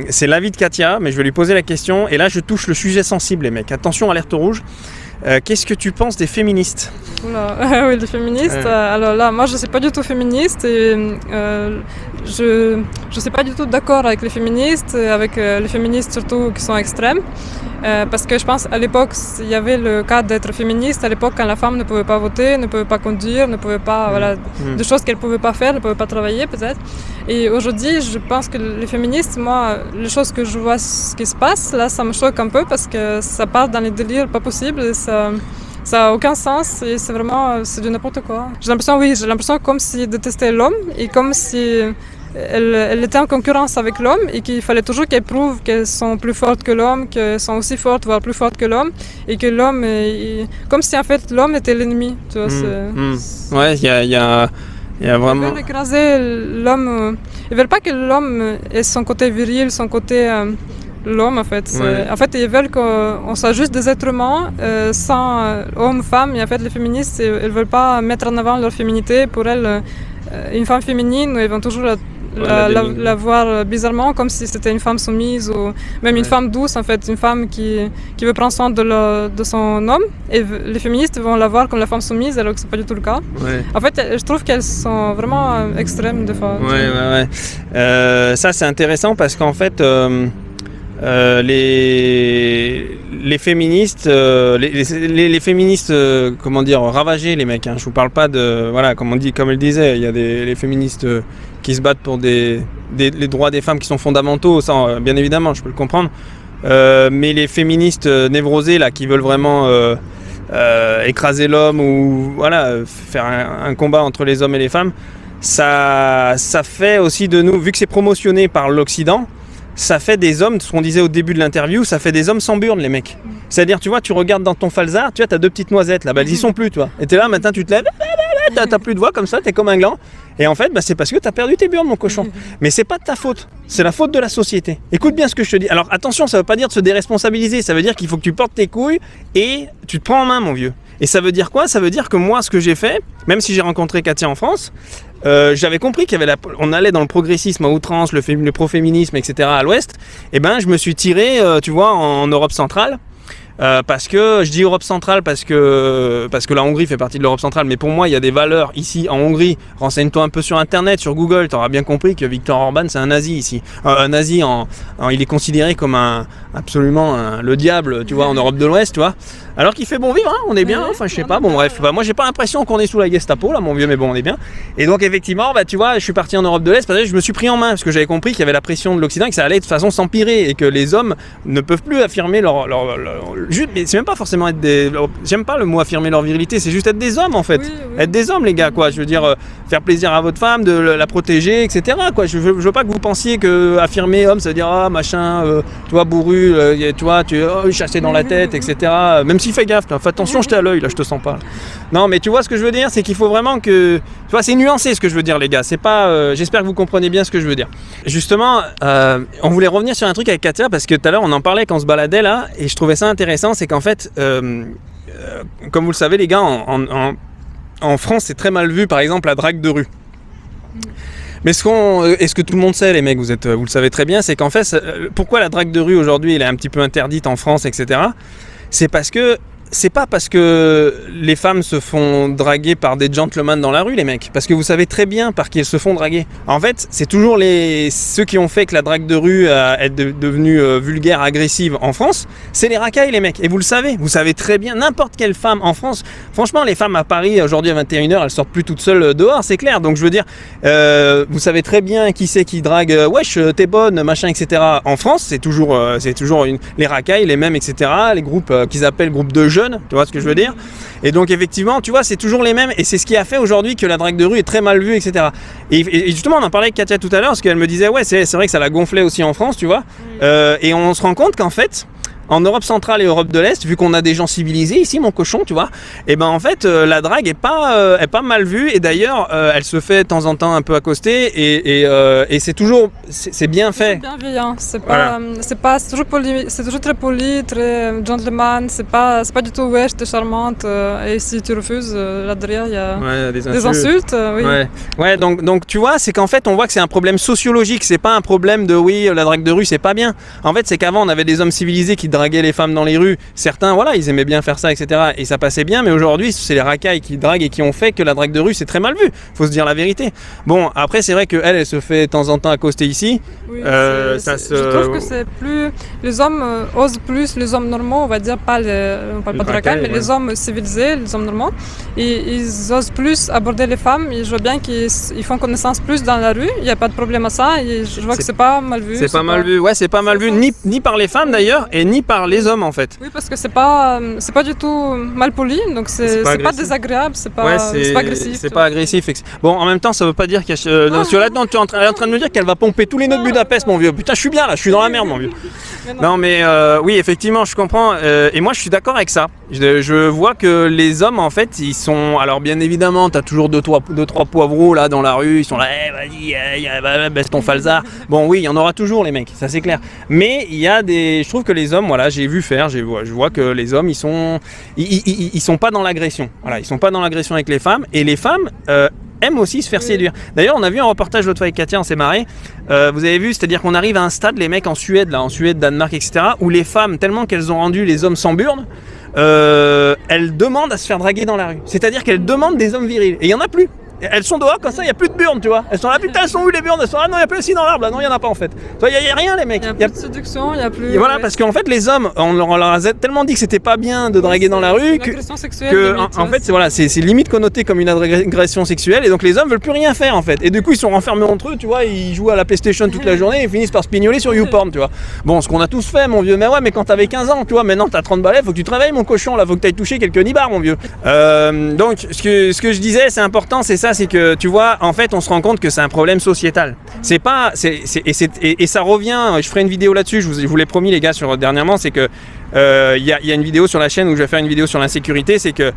A: C'est l'avis de Katia, mais je vais lui poser la question. Et là, je touche le sujet sensible, les mecs. Attention, alerte rouge. Qu'est-ce que tu penses des féministes ?
B: Oui, les féministes. Alors là, moi, je ne suis pas du tout féministe, et je ne suis pas du tout d'accord avec les féministes, surtout qui sont extrêmes. Parce que je pense à l'époque, il y avait le cas d'être féministe, à l'époque quand la femme ne pouvait pas voter, ne pouvait pas conduire, ne pouvait pas, des choses qu'elle ne pouvait pas faire, ne pouvait pas travailler peut-être. Et aujourd'hui, je pense que les féministes, moi, les choses que je vois ce qui se passe, là, ça me choque un peu parce que ça part dans les délires pas possibles, et ça n'a aucun sens, et c'est du n'importe quoi. J'ai l'impression comme s'ils détestaient l'homme, et comme si elle était en concurrence avec l'homme, et qu'il fallait toujours qu'elles prouvent qu'elles sont plus fortes que l'homme, qu'elles sont aussi fortes, voire plus fortes que l'homme, et que l'homme, comme si en fait l'homme était l'ennemi. Tu vois,
A: Ouais, il y a vraiment...
B: Ils veulent écraser l'homme. Ils veulent pas que l'homme ait son côté viril, son côté... l'homme, en fait. Ouais. En fait, ils veulent qu'on soit juste des êtres humains, sans hommes, femmes. Et en fait, les féministes, elles veulent pas mettre en avant leur féminité. Pour elles, une femme féminine, elles vont toujours la voir bizarrement, comme si c'était une femme soumise, ou même une femme douce, en fait, une femme qui veut prendre soin de son homme. Et les féministes vont la voir comme la femme soumise, alors que c'est pas du tout le cas. Ouais. En fait, je trouve qu'elles sont vraiment extrêmes des fois.
A: Ça, c'est intéressant parce qu'en fait... les féministes, les féministes, comment dire, ravagés, les mecs. Hein. Je vous parle pas de, voilà, comme elle disait, il y a les féministes qui se battent pour les droits des femmes qui sont fondamentaux. Ça, bien évidemment, je peux le comprendre. Mais les féministes névrosés là, qui veulent vraiment écraser l'homme ou voilà, faire un combat entre les hommes et les femmes, ça fait aussi de nous, vu que c'est promotionné par l'Occident. Ça fait des hommes, ce qu'on disait au début de l'interview, ça fait des hommes sans burne, les mecs. C'est-à-dire, tu vois, tu regardes dans ton falzar, tu vois, t'as 2 petites noisettes là, elles y sont plus, tu vois. Et t'es là, maintenant tu te lèves, t'as plus de voix comme ça, t'es comme un gland. Et en fait, c'est parce que t'as perdu tes burnes, mon cochon. Mais c'est pas de ta faute, c'est la faute de la société. Écoute bien ce que je te dis. Alors attention, ça veut pas dire de se déresponsabiliser, ça veut dire qu'il faut que tu portes tes couilles et tu te prends en main, mon vieux. Et ça veut dire quoi ? Ça veut dire que moi, ce que j'ai fait, même si j'ai rencontré Katia en France, j'avais compris on allait dans le progressisme à outrance, le pro-féminisme, etc. à l'ouest. Et ben, je me suis tiré, tu vois, en Europe centrale. Parce que, je dis Europe centrale parce que la Hongrie fait partie de l'Europe centrale, mais pour moi il y a des valeurs ici en Hongrie. Renseigne-toi un peu sur internet, sur Google, tu auras bien compris que Viktor Orban c'est un nazi ici. Un nazi, il est considéré comme le diable, tu vois, en Europe de l'Ouest, tu vois. Alors qu'il fait bon vivre, hein, on est bien, enfin je sais pas, bon bref, moi j'ai pas l'impression qu'on est sous la Gestapo là mon vieux, mais bon on est bien. Et donc effectivement, tu vois, je suis parti en Europe de l'Est parce que je me suis pris en main, parce que j'avais compris qu'il y avait la pression de l'Occident et que ça allait de toute façon s'empirer et que les hommes ne peuvent plus affirmer mais c'est même pas forcément j'aime pas le mot affirmer leur virilité, c'est juste être des hommes en fait. Oui. Être des hommes les gars, quoi. Je veux dire, faire plaisir à votre femme, de la protéger, etc. quoi. Je veux pas que vous pensiez que affirmer homme ça veut dire tu vois, bourru, tu vois, chassé dans la tête, etc. Même si fais gaffe, fais attention, je t'ai à l'œil là, je te sens pas. Non mais tu vois ce que je veux dire, c'est qu'il faut vraiment que, tu vois, c'est nuancé ce que je veux dire les gars, c'est pas, j'espère que vous comprenez bien ce que je veux dire. Justement, on voulait revenir sur un truc avec Katia parce que tout à l'heure on en parlait quand on se baladait là, et je trouvais ça intéressant, c'est qu'en fait, comme vous le savez les gars, en France c'est très mal vu par exemple la drague de rue. Mais ce que tout le monde sait, les mecs, vous le savez très bien, c'est qu'en fait, pourquoi la drague de rue aujourd'hui, elle est un petit peu interdite en France, etc. C'est pas parce que les femmes se font draguer par des gentlemen dans la rue, les mecs. Parce que vous savez très bien par qui elles se font draguer. En fait, c'est toujours ceux qui ont fait que la drague de rue est devenue vulgaire, agressive en France. C'est les racailles, les mecs. Et vous le savez. Vous savez très bien. N'importe quelle femme en France. Franchement, les femmes à Paris, aujourd'hui à 21h, elles sortent plus toutes seules dehors, c'est clair. Donc je veux dire, vous savez très bien qui c'est qui drague. Wesh, t'es bonne, machin, etc. En France, c'est toujours les racailles, les mêmes, etc. Les groupes qu'ils appellent groupes de jeunes. Tu vois ce que je veux dire? Et donc effectivement, tu vois, c'est toujours les mêmes et c'est ce qui a fait aujourd'hui que la drague de rue est très mal vue, etc. Et justement, on en parlait avec Katia tout à l'heure parce qu'elle me disait, ouais, c'est vrai que ça l'a gonflé aussi en France, tu vois. Et on se rend compte qu'en fait, en Europe centrale et Europe de l'Est, vu qu'on a des gens civilisés ici, mon cochon, tu vois, et ben en fait, la drague est pas mal vue et d'ailleurs, elle se fait de temps en temps un peu accostée et c'est toujours, c'est bien fait.
B: C'est bienveillant, c'est toujours très poli, très gentleman, c'est pas du tout wesh, t'es charmante et si tu refuses, là derrière il y a des insultes. Oui.
A: Ouais, donc tu vois, c'est qu'en fait, on voit que c'est un problème sociologique, c'est pas un problème de oui, la drague de rue, c'est pas bien. En fait, c'est qu'avant, on avait des hommes civilisés qui draguaient les femmes dans les rues, certains, voilà, ils aimaient bien faire ça, etc. Et ça passait bien, mais aujourd'hui, c'est les racailles qui draguent et qui ont fait que la drague de rue, c'est très mal vu. Faut se dire la vérité. Bon, après, c'est vrai qu'elle se fait de temps en temps accoster ici.
B: Oui, je trouve que c'est plus... Les hommes osent plus, les hommes normaux, on va dire, on parle pas de racailles, mais les hommes civilisés, les hommes normaux, ils osent plus aborder les femmes. Et je vois bien qu'ils font connaissance plus dans la rue, il n'y a pas de problème à ça. Et je vois que c'est pas mal vu.
A: C'est pas mal vu, ouais, c'est pas mal vu, ni par les femmes d'ailleurs, et ni par les hommes en fait.
B: Oui, parce que c'est pas du tout mal poli, donc c'est pas désagréable, c'est pas agressif.
A: C'est pas agressif. Bon, en même temps, ça veut pas dire qu'il y a... là-dedans, tu es en train de me dire qu'elle va pomper tous les nœuds de Budapest, mon vieux. Putain, je suis bien là, je suis dans la merde, mon vieux. Non, mais oui, effectivement, je comprends. Et moi, je suis d'accord avec ça. Je vois que les hommes, en fait, ils sont... Alors, bien évidemment, t'as toujours deux, trois poivreaux là dans la rue, ils sont là, vas-y, baisse ton falzar. Bon, oui, il y en aura toujours, les mecs, ça c'est clair. Mais il y a des... Je trouve que les hommes, voilà, j'ai vu faire, je vois que les hommes, ils sont pas dans l'agression. Voilà, ils sont pas dans l'agression avec les femmes. Et les femmes aiment aussi se faire séduire. D'ailleurs, on a vu un reportage l'autre fois avec Katia, on s'est marré. Vous avez vu, c'est-à-dire qu'on arrive à un stade, les mecs en Suède, Danemark, etc., où les femmes, tellement qu'elles ont rendu les hommes sans burne, elles demandent à se faire draguer dans la rue. C'est-à-dire qu'elles demandent des hommes virils. Et il n'y en a plus. Elles sont dehors comme ça, il n'y a plus de burnes, tu vois. Elles sont là, putain, elles sont où les burnes? Elles sont là, non, il n'y a plus aussi dans l'arbre, là, non, il n'y en a pas en fait. Il n'y a rien, les mecs.
B: Il n'y a plus de séduction, il n'y a plus.
A: Et voilà, parce qu'en fait, les hommes, on leur a tellement dit que c'était pas bien de draguer dans la rue que en fait, c'est limite connoté comme une agression sexuelle et donc les hommes veulent plus rien faire en fait. Et du coup, ils sont renfermés entre eux, tu vois, ils jouent à la PlayStation toute la journée et finissent par se pignoler sur YouPorn, tu vois. Bon, ce qu'on a tous fait, mon vieux, mais ouais, mais quand t'avais 15 ans, tu vois, maintenant t'as 30 balais, faut que tu te réveilles, mon cochon, là, faut que t'ailles toucher quelques nibards, mon vieux. Donc, ce que je disais, c'est important, c'est ça, c'est que tu vois, en fait, on se rend compte que c'est un problème sociétal. C'est pas, et ça revient. Je ferai une vidéo là-dessus. Je vous l'ai promis, les gars, dernièrement, c'est que il y a une vidéo sur la chaîne où je vais faire une vidéo sur l'insécurité. C'est que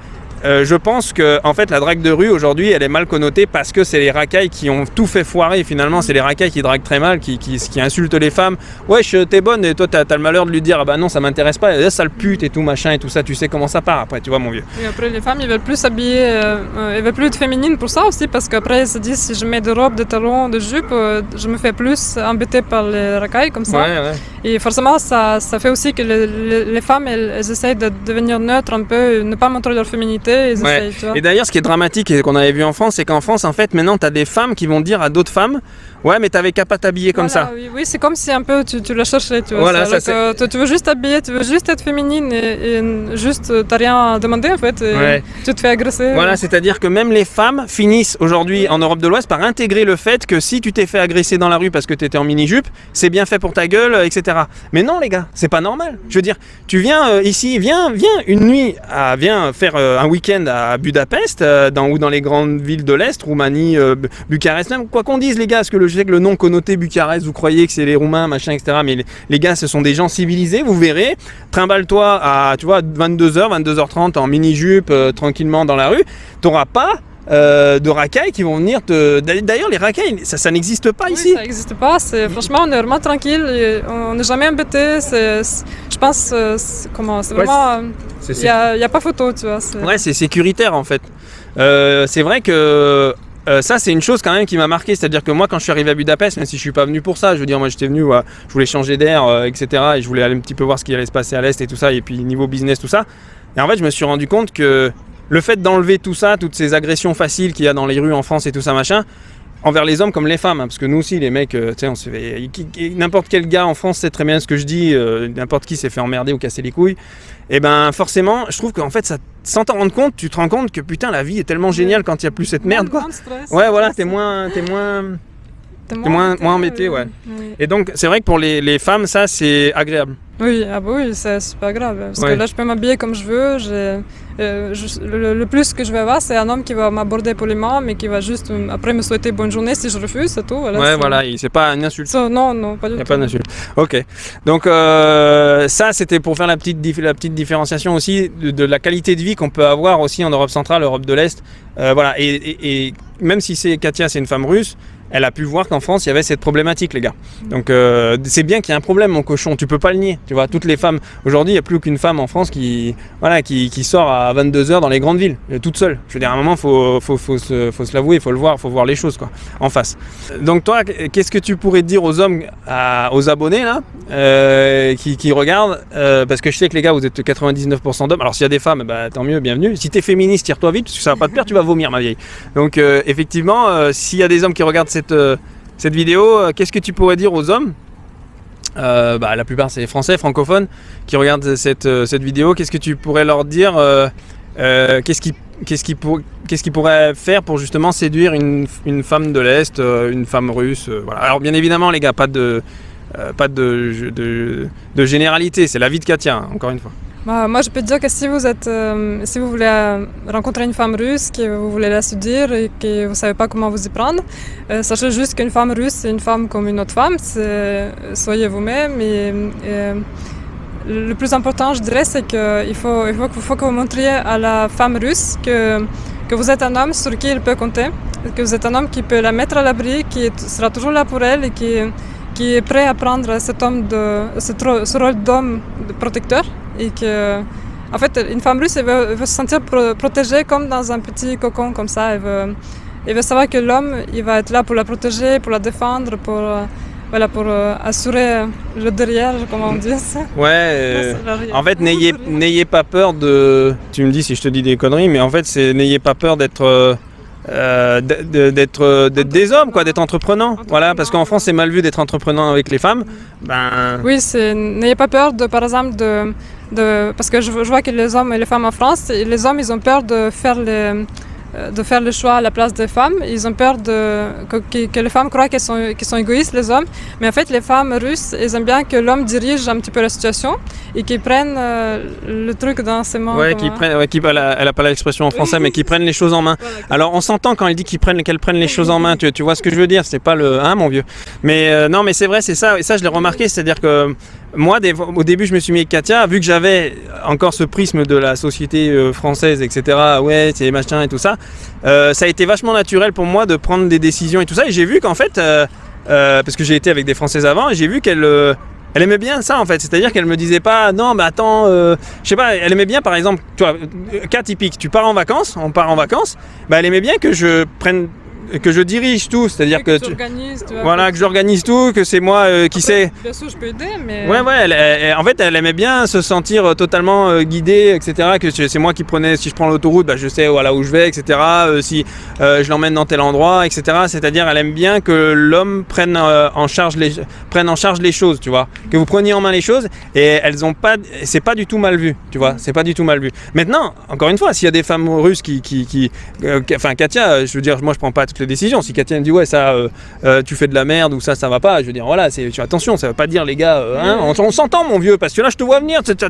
A: je pense que en fait la drague de rue aujourd'hui elle est mal connotée parce que c'est les racailles qui ont tout fait foirer finalement. C'est les racailles qui draguent très mal, qui insultent les femmes. Wesh, t'es bonne et toi t'as le malheur de lui dire ah bah non ça m'intéresse pas, sale pute et tout machin et tout ça. Tu sais comment ça part après, tu vois mon vieux.
B: Et après les femmes ils veulent plus s'habiller, elles veulent plus être féminines pour ça aussi parce qu'après elles se disent si je mets des robes, des talons, des jupes, je me fais plus embêter par les racailles comme ça.
A: Ouais.
B: Et forcément ça fait aussi que les femmes elles essayent de devenir neutres un peu, ne pas montrer leur féminité.
A: Ouais. Et d'ailleurs, ce qui est dramatique et qu'on avait vu en France, c'est qu'en France, en fait, maintenant, tu as des femmes qui vont dire à d'autres femmes ouais, mais t'avais qu'à pas t'habiller comme ça.
B: Oui, c'est comme si un peu tu la cherchais, tu vois.
A: Voilà,
B: tu veux juste t'habiller, tu veux juste être féminine et juste t'as rien à demander en fait. Et tu te fais agresser.
A: Voilà, c'est-à-dire que même les femmes finissent aujourd'hui en Europe de l'Ouest par intégrer le fait que si tu t'es fait agresser dans la rue parce que t'étais en mini-jupe, c'est bien fait pour ta gueule, etc. Mais non, les gars, c'est pas normal. Je veux dire, tu viens ici, viens une nuit, viens faire un week-end à Budapest, ou dans les grandes villes de l'Est, Roumanie, Bucarest, même quoi qu'on dise, les gars, parce que je sais que le nom connoté Bucarest, vous croyez que c'est les Roumains, machin, etc. Mais les gars, ce sont des gens civilisés, vous verrez. Trimballe-toi à, 22h, 22h30 en mini-jupe, tranquillement dans la rue. T'auras pas de racailles qui vont venir te... D'ailleurs, les racailles, ça n'existe pas ici.
B: Ça n'existe pas. Franchement, on est vraiment tranquille. Et on n'est jamais embêté. Je pense, c'est vraiment... Il n'y a pas photo, tu vois.
A: Ouais, c'est sécuritaire, en fait. C'est vrai que... ça, c'est une chose quand même qui m'a marqué. C'est-à-dire que moi, quand je suis arrivé à Budapest, même si je suis pas venu pour ça, je veux dire, moi j'étais venu, je voulais changer d'air, etc. Et je voulais aller un petit peu voir ce qui allait se passer à l'Est et tout ça. Et puis niveau business, tout ça. Et en fait, je me suis rendu compte que le fait d'enlever tout ça, toutes ces agressions faciles qu'il y a dans les rues en France et tout ça, machin, envers les hommes comme les femmes, hein, parce que nous aussi, les mecs, tu sais, on se fait... N'importe quel gars en France sait très bien ce que je dis, n'importe qui s'est fait emmerder ou casser les couilles. Et ben forcément, je trouve qu'en fait, ça, sans t'en rendre compte, tu te rends compte que putain, la vie est tellement géniale quand il n'y a plus cette merde, quoi. Ouais, voilà, t'es moins embêté, ouais.
B: Oui.
A: Et donc, c'est vrai que pour les femmes, ça, c'est agréable.
B: Oui, ah bah oui, c'est super grave. Parce
A: Ouais.
B: que là, je peux m'habiller comme je veux. Le plus que je vais avoir, c'est un homme qui va m'aborder poliment, mais qui va juste après me souhaiter bonne journée si je refuse, c'est tout. Voilà,
A: Ouais, voilà, c'est pas une insulte.
B: Non, non, pas du
A: Il n'y a
B: tout.
A: pas d'insulte. Ok. Donc ça, c'était pour faire la petite différenciation aussi de la qualité de vie qu'on peut avoir aussi en Europe centrale, Europe de l'Est. Voilà. Et même si Katia, c'est une femme russe, elle a pu voir qu'en France, il y avait cette problématique, les gars. Donc c'est bien qu'il y ait un problème, mon cochon. Tu peux pas le nier. Tu vois, toutes les femmes... Aujourd'hui, il n'y a plus aucune femme en France qui sort à 22h dans les grandes villes, toute seule. Je veux dire, à un moment, faut se l'avouer, il faut le voir, faut voir les choses, quoi, en face. Donc toi, qu'est-ce que tu pourrais dire aux hommes, aux abonnés, là, qui regardent, parce que je sais que les gars, vous êtes 99% d'hommes. Alors s'il y a des femmes, bah, tant mieux, bienvenue. Si t'es féministe, tire-toi vite, parce que ça va pas te plaire, tu vas vomir, ma vieille. Donc effectivement, s'il y a des hommes qui regardent cette vidéo, qu'est-ce que tu pourrais dire aux hommes? La plupart c'est français, francophones, qui regardent cette vidéo. Qu'est-ce que tu pourrais leur dire? Qu'est-ce qu'ils pourraient faire pour justement séduire une femme de l'Est, une femme russe, voilà. Alors bien évidemment les gars, pas de généralité, c'est la vie de Katia, hein, encore une fois.
B: Bah, moi, je peux te dire que si vous voulez rencontrer une femme russe, que vous voulez la séduire et que vous ne savez pas comment vous y prendre, sachez juste qu'une femme russe, c'est une femme comme une autre femme. Soyez vous-même. Et le plus important, je dirais, c'est qu'il faut que vous montriez à la femme russe que vous êtes un homme sur qui elle peut compter, que vous êtes un homme qui peut la mettre à l'abri, qui sera toujours là pour elle et qui est prêt à prendre ce rôle d'homme protecteur. Et que, en fait, une femme russe, elle veut se sentir protégée comme dans un petit cocon comme ça. Elle veut savoir que l'homme, il va être là pour la protéger, pour la défendre, pour assurer le derrière, comment on dit ça.
A: Ouais, en fait, n'ayez pas peur de... Tu me dis si je te dis des conneries, mais en fait, n'ayez pas peur d'être des hommes, quoi, d'être entreprenants. Voilà, parce qu'en France, c'est mal vu d'être entreprenant avec les femmes.
B: Oui, n'ayez pas peur par exemple, parce que je vois que les hommes et les femmes en France, les hommes, ils ont peur de faire le choix à la place des femmes. Ils ont peur que les femmes croient qu'ils sont égoïstes, les hommes. Mais en fait, les femmes russes, elles aiment bien que l'homme dirige un petit peu la situation et qu'ils prennent le truc dans ses mains.
A: Ouais, elle n'a pas l'expression en français, mais qu'ils prennent les choses en main.
B: Voilà.
A: Alors, on s'entend quand elle dit qu'elles prennent les choses en main. Tu vois ce que je veux dire? C'est pas le... Hein, mon vieux? Mais non, mais c'est vrai, c'est ça. Et ça, je l'ai remarqué. C'est-à-dire que moi, au début, je me suis mis avec Katia, vu que j'avais encore ce prisme de la société française, etc. Ouais, c'est machin et tout ça. Ça a été vachement naturel pour moi de prendre des décisions et tout ça. Et j'ai vu qu'en fait, parce que j'ai été avec des Françaises avant, et j'ai vu qu'elle aimait bien ça en fait. C'est-à-dire qu'elle me disait pas, non, mais attends, je sais pas, elle aimait bien par exemple, tu vois, cas typique, on part en vacances, bah elle aimait bien que je dirige tout, c'est-à-dire que j'organise tout, que c'est moi qui sais.
B: Bien sûr, je peux aider, mais...
A: Ouais, en fait, elle aimait bien se sentir totalement guidée, etc. Que c'est moi qui prenais, si je prends l'autoroute, bah, je sais voilà, où je vais, etc. Si je l'emmène dans tel endroit, etc. C'est-à-dire, elle aime bien que l'homme prenne en charge les choses, tu vois. Que vous preniez en main les choses, et c'est pas du tout mal vu, tu vois. C'est pas du tout mal vu. Maintenant, encore une fois, s'il y a des femmes russes enfin, Katia, je veux dire, moi, je prends pas toutes les décisions. Si Katia me dit ouais ça tu fais de la merde ou ça va pas, je veux dire voilà, attention, ça veut pas dire les gars on s'entend mon vieux, parce que là je te vois venir, tu as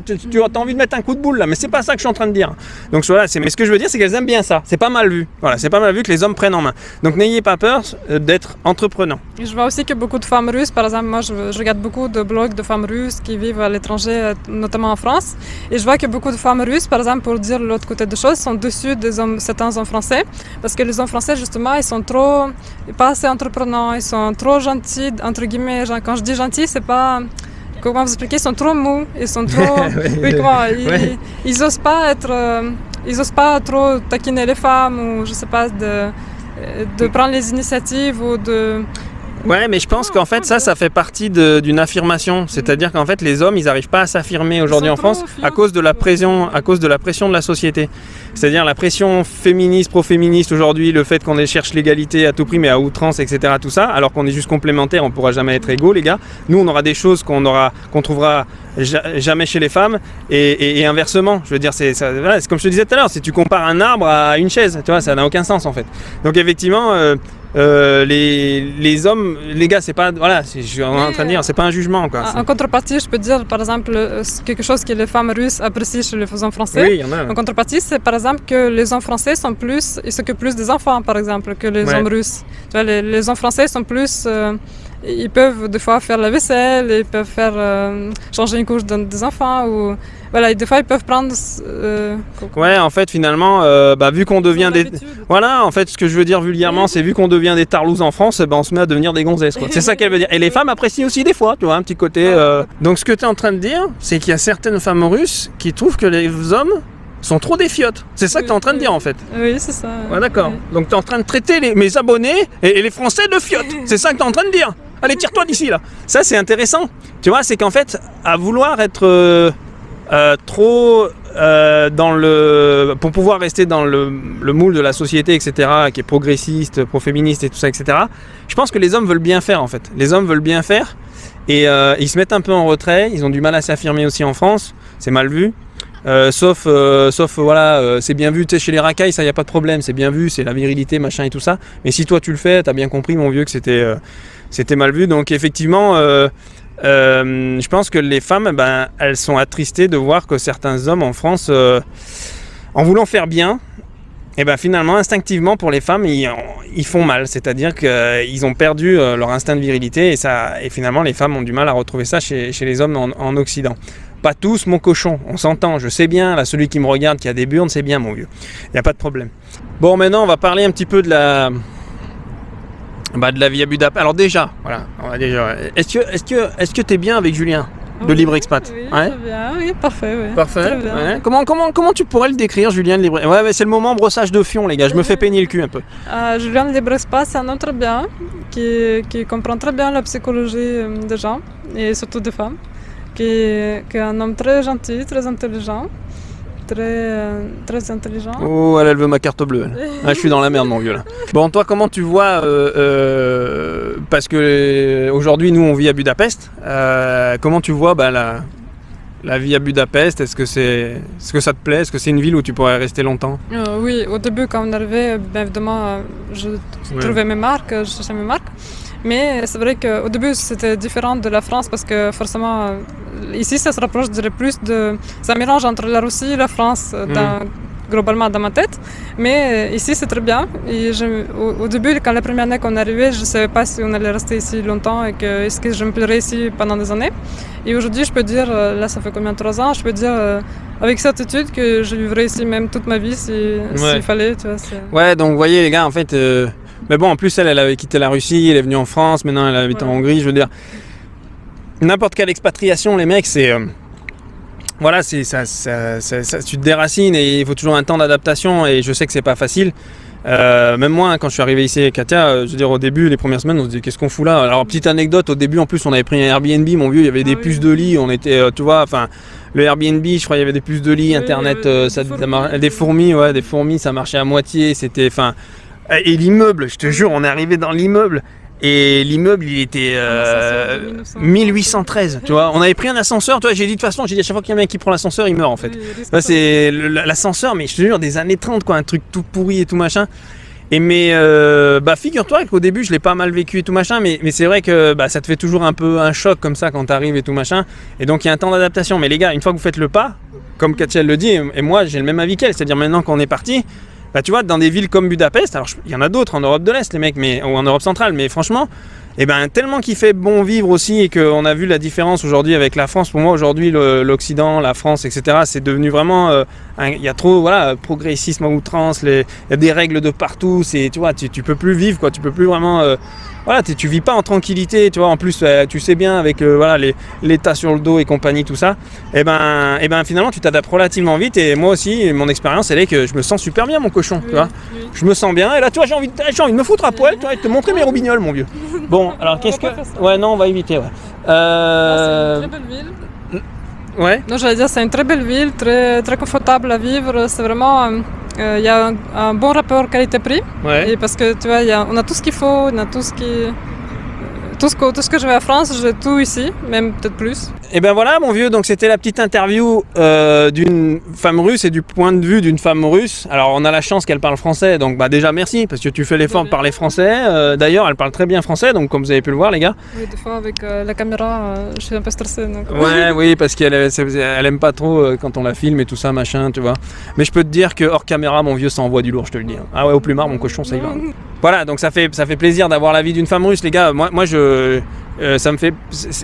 A: envie de mettre un coup de boule là, mais c'est pas ça que je suis en train de dire. Donc voilà, mais ce que je veux dire c'est qu'elles aiment bien ça, c'est pas mal vu. Voilà, c'est pas mal vu que les hommes prennent en main. Donc n'ayez pas peur d'être entreprenant.
B: Et je vois aussi que beaucoup de femmes russes, par exemple, moi je regarde beaucoup de blogs de femmes russes qui vivent à l'étranger, notamment en France, et je vois que beaucoup de femmes russes, par exemple, pour dire l'autre côté des choses, sont dessus certains hommes français, parce que les hommes français justement, ils sont pas assez entreprenants, ils sont trop gentils, entre guillemets. Quand je dis gentils, c'est pas... Comment vous expliquer? Ils sont trop mous, ils sont trop... Ils osent pas trop taquiner les femmes, ou je sais pas, de prendre les initiatives ou de...
A: Ouais, mais je pense qu'en fait, ça fait partie d'une affirmation. C'est-à-dire qu'en fait, les hommes, ils n'arrivent pas à s'affirmer aujourd'hui en France à cause de la pression de la société. C'est-à-dire la pression féministe, pro-féministe aujourd'hui, le fait qu'on cherche l'égalité à tout prix, mais à outrance, etc. Tout ça, alors qu'on est juste complémentaires, on ne pourra jamais être égaux, les gars. Nous, on aura des choses qu'on trouvera jamais chez les femmes et inversement. Je veux dire, c'est comme je te disais tout à l'heure, si tu compares un arbre à une chaise, tu vois, ça n'a aucun sens en fait. Donc effectivement, les hommes, les gars, c'est pas, voilà, je suis en train de dire, c'est pas un jugement quoi.
B: En contrepartie, je peux dire par exemple quelque chose que les femmes russes apprécient chez les hommes français.
A: Oui, il y en a.
B: En contrepartie, c'est par exemple que les hommes français ils s'occupent plus des enfants par exemple que les hommes russes. Tu vois, les hommes français sont plus ils peuvent des fois faire la vaisselle, ils peuvent faire changer une couche des enfants ou voilà, des fois ils peuvent prendre
A: ouais, en fait finalement vu qu'on devient des voilà, en fait ce que je veux dire vulgairement, c'est vu qu'on devient des tarlouses en France, on se met à devenir des gonzesses quoi. C'est ça qu'elle veut dire. Et les femmes apprécient aussi des fois, tu vois, un petit côté donc ce que tu es en train de dire, c'est qu'il y a certaines femmes russes qui trouvent que les hommes sont trop des fiottes. C'est ça que tu es en train de dire en fait.
B: Oui, c'est ça.
A: Ouais, d'accord.
B: Oui.
A: Donc tu es en train de traiter mes abonnés et les Français de fiottes. C'est ça que tu es en train de dire. Allez, tire-toi d'ici là. Ça c'est intéressant. Tu vois, c'est qu'en fait, à vouloir être trop pour pouvoir rester dans le moule de la société, etc., qui est progressiste, pro-féministe et tout ça, etc., je pense que les hommes veulent bien faire en fait. Les hommes veulent bien faire et ils se mettent un peu en retrait. Ils ont du mal à s'affirmer aussi en France. C'est mal vu. Sauf voilà, c'est bien vu, tu sais, chez les racailles, ça y a pas de problème, c'est bien vu, c'est la virilité, machin et tout ça. Mais si toi tu le fais, t'as bien compris, mon vieux, que c'était mal vu. Donc effectivement, je pense que les femmes, elles sont attristées de voir que certains hommes en France, en voulant faire bien, et finalement, instinctivement, pour les femmes, ils font mal. C'est-à-dire qu'ils ont perdu leur instinct de virilité et finalement, les femmes ont du mal à retrouver ça chez les hommes en Occident. Pas tous, mon cochon, on s'entend, je sais bien, là, celui qui me regarde, qui a des burnes, c'est bien, mon vieux. Il n'y a pas de problème. Bon, maintenant, on va parler un petit peu de la vie à Budapest. Alors déjà, voilà, est-ce que tu es bien avec Julien de Libre Expat?
B: Oui,
A: ouais.
B: très bien, oui, parfait. Oui.
A: Parfait.
B: Très bien.
A: Ouais. Comment tu pourrais le décrire, Julien de Libre? Ouais, mais c'est le moment brossage de fion, les gars, je me fais peigner le cul un peu.
B: Julien de Libre Expat, c'est un homme très bien, qui comprend très bien la psychologie des gens, et surtout des femmes, qui est un homme très gentil, très intelligent. Très intelligent.
A: Oh, elle veut ma carte bleue. Je suis dans la merde, mon vieux. Là. Bon, toi, comment tu vois parce que aujourd'hui, nous, on vit à Budapest. Comment tu vois la vie à Budapest? Est-ce que ça te plaît? Est-ce que c'est une ville où tu pourrais rester longtemps?
B: Oui, au début, quand on arrivait, évidemment, je trouvais mes marques, je cherchais mes marques. Mais c'est vrai qu'au début, c'était différent de la France parce que forcément, ici, ça se rapproche, je dirais, plus ça mélange entre la Russie et la France, globalement dans ma tête. Mais ici, c'est très bien. Et au début, quand la première année qu'on arrivait, je ne savais pas si on allait rester ici longtemps et est-ce que je me plairais ici pendant des années. Et aujourd'hui, je peux dire, là, ça fait combien, 3 ans, je peux dire avec certitude que je vivrai ici même toute ma vie s'il fallait. Tu vois,
A: ouais, donc vous voyez, les gars, en fait... Mais bon, en plus, elle avait quitté la Russie, elle est venue en France, maintenant elle habite en Hongrie, je veux dire. N'importe quelle expatriation, les mecs, c'est... voilà, tu te déracines et il faut toujours un temps d'adaptation et je sais que c'est pas facile. Même moi, quand je suis arrivé ici avec Katia, je veux dire, au début, les premières semaines, on se dit qu'est-ce qu'on fout là? Alors, petite anecdote, au début, en plus, on avait pris un Airbnb, mon vieux, il y avait des puces de lit, on était, tu vois, enfin, le Airbnb, je crois, il y avait des puces de lit, Internet, des fourmis, ça marchait à moitié, c'était, enfin... Et l'immeuble, je te jure, on est arrivé dans l'immeuble et l'immeuble il était 1813, tu vois. On avait pris un ascenseur, toi, j'ai dit de toute façon, à chaque fois qu'il y a un mec qui prend l'ascenseur, il meurt en fait. Là, c'est l'ascenseur, mais je te jure, des années 30 quoi, un truc tout pourri et tout machin. Et mais figure-toi qu'au début je l'ai pas mal vécu et tout machin, mais c'est vrai que ça te fait toujours un peu un choc comme ça quand t'arrives et tout machin. Et donc il y a un temps d'adaptation. Mais les gars, une fois que vous faites le pas, comme Katia le dit, et moi j'ai le même avis qu'elle, c'est-à-dire maintenant qu'on est parti. Tu vois, dans des villes comme Budapest, alors il y en a d'autres en Europe de l'Est, les mecs, ou en Europe centrale, mais franchement, tellement qu'il fait bon vivre aussi et qu'on a vu la différence aujourd'hui avec la France. Pour moi, aujourd'hui, l'Occident, la France, etc., c'est devenu vraiment, il y a trop, voilà, progressisme à outrance, il y a des règles de partout, tu vois, tu peux plus vivre, quoi, tu peux plus vraiment voilà, tu vis pas en tranquillité, tu vois. En plus, tu sais bien avec voilà, l'état sur le dos et compagnie, tout ça. Et ben finalement, tu t'adaptes relativement vite. Et moi aussi, mon expérience, elle est que je me sens super bien, mon cochon, tu vois. Je me sens bien. Et là, tu vois, j'ai envie de me foutre à poil, tu vois, et de te montrer mes roubignoles, mon vieux. Bon, alors qu'est-ce que... Ouais, non, on va éviter, ouais.
B: C'est une très belle ville.
A: Ouais.
B: Non, j'allais dire, c'est une très belle ville, très, très confortable à vivre. C'est vraiment, il y a un bon rapport qualité-prix.
A: Ouais.
B: Et parce que tu vois, on a tout ce qu'il faut, on a tout ce que je veux à France, j'ai tout ici, même peut-être plus.
A: Et ben voilà, mon vieux, donc c'était la petite interview d'une femme russe et du point de vue d'une femme russe. Alors on a la chance qu'elle parle français, donc bah déjà merci parce que tu fais l'effort de parler français. D'ailleurs, elle parle très bien français, donc comme vous avez pu le voir, les gars.
B: Oui, des fois avec la caméra, je suis un peu stressée. Donc...
A: Ouais, oui, parce qu'elle aime pas trop quand on la filme et tout ça, machin, tu vois. Mais je peux te dire que hors caméra, mon vieux, ça envoie du lourd, je te le dis. Ah ouais, au plumard, mon cochon, ça y va. Voilà, donc ça fait plaisir d'avoir l'avis d'une femme russe, les gars. Moi je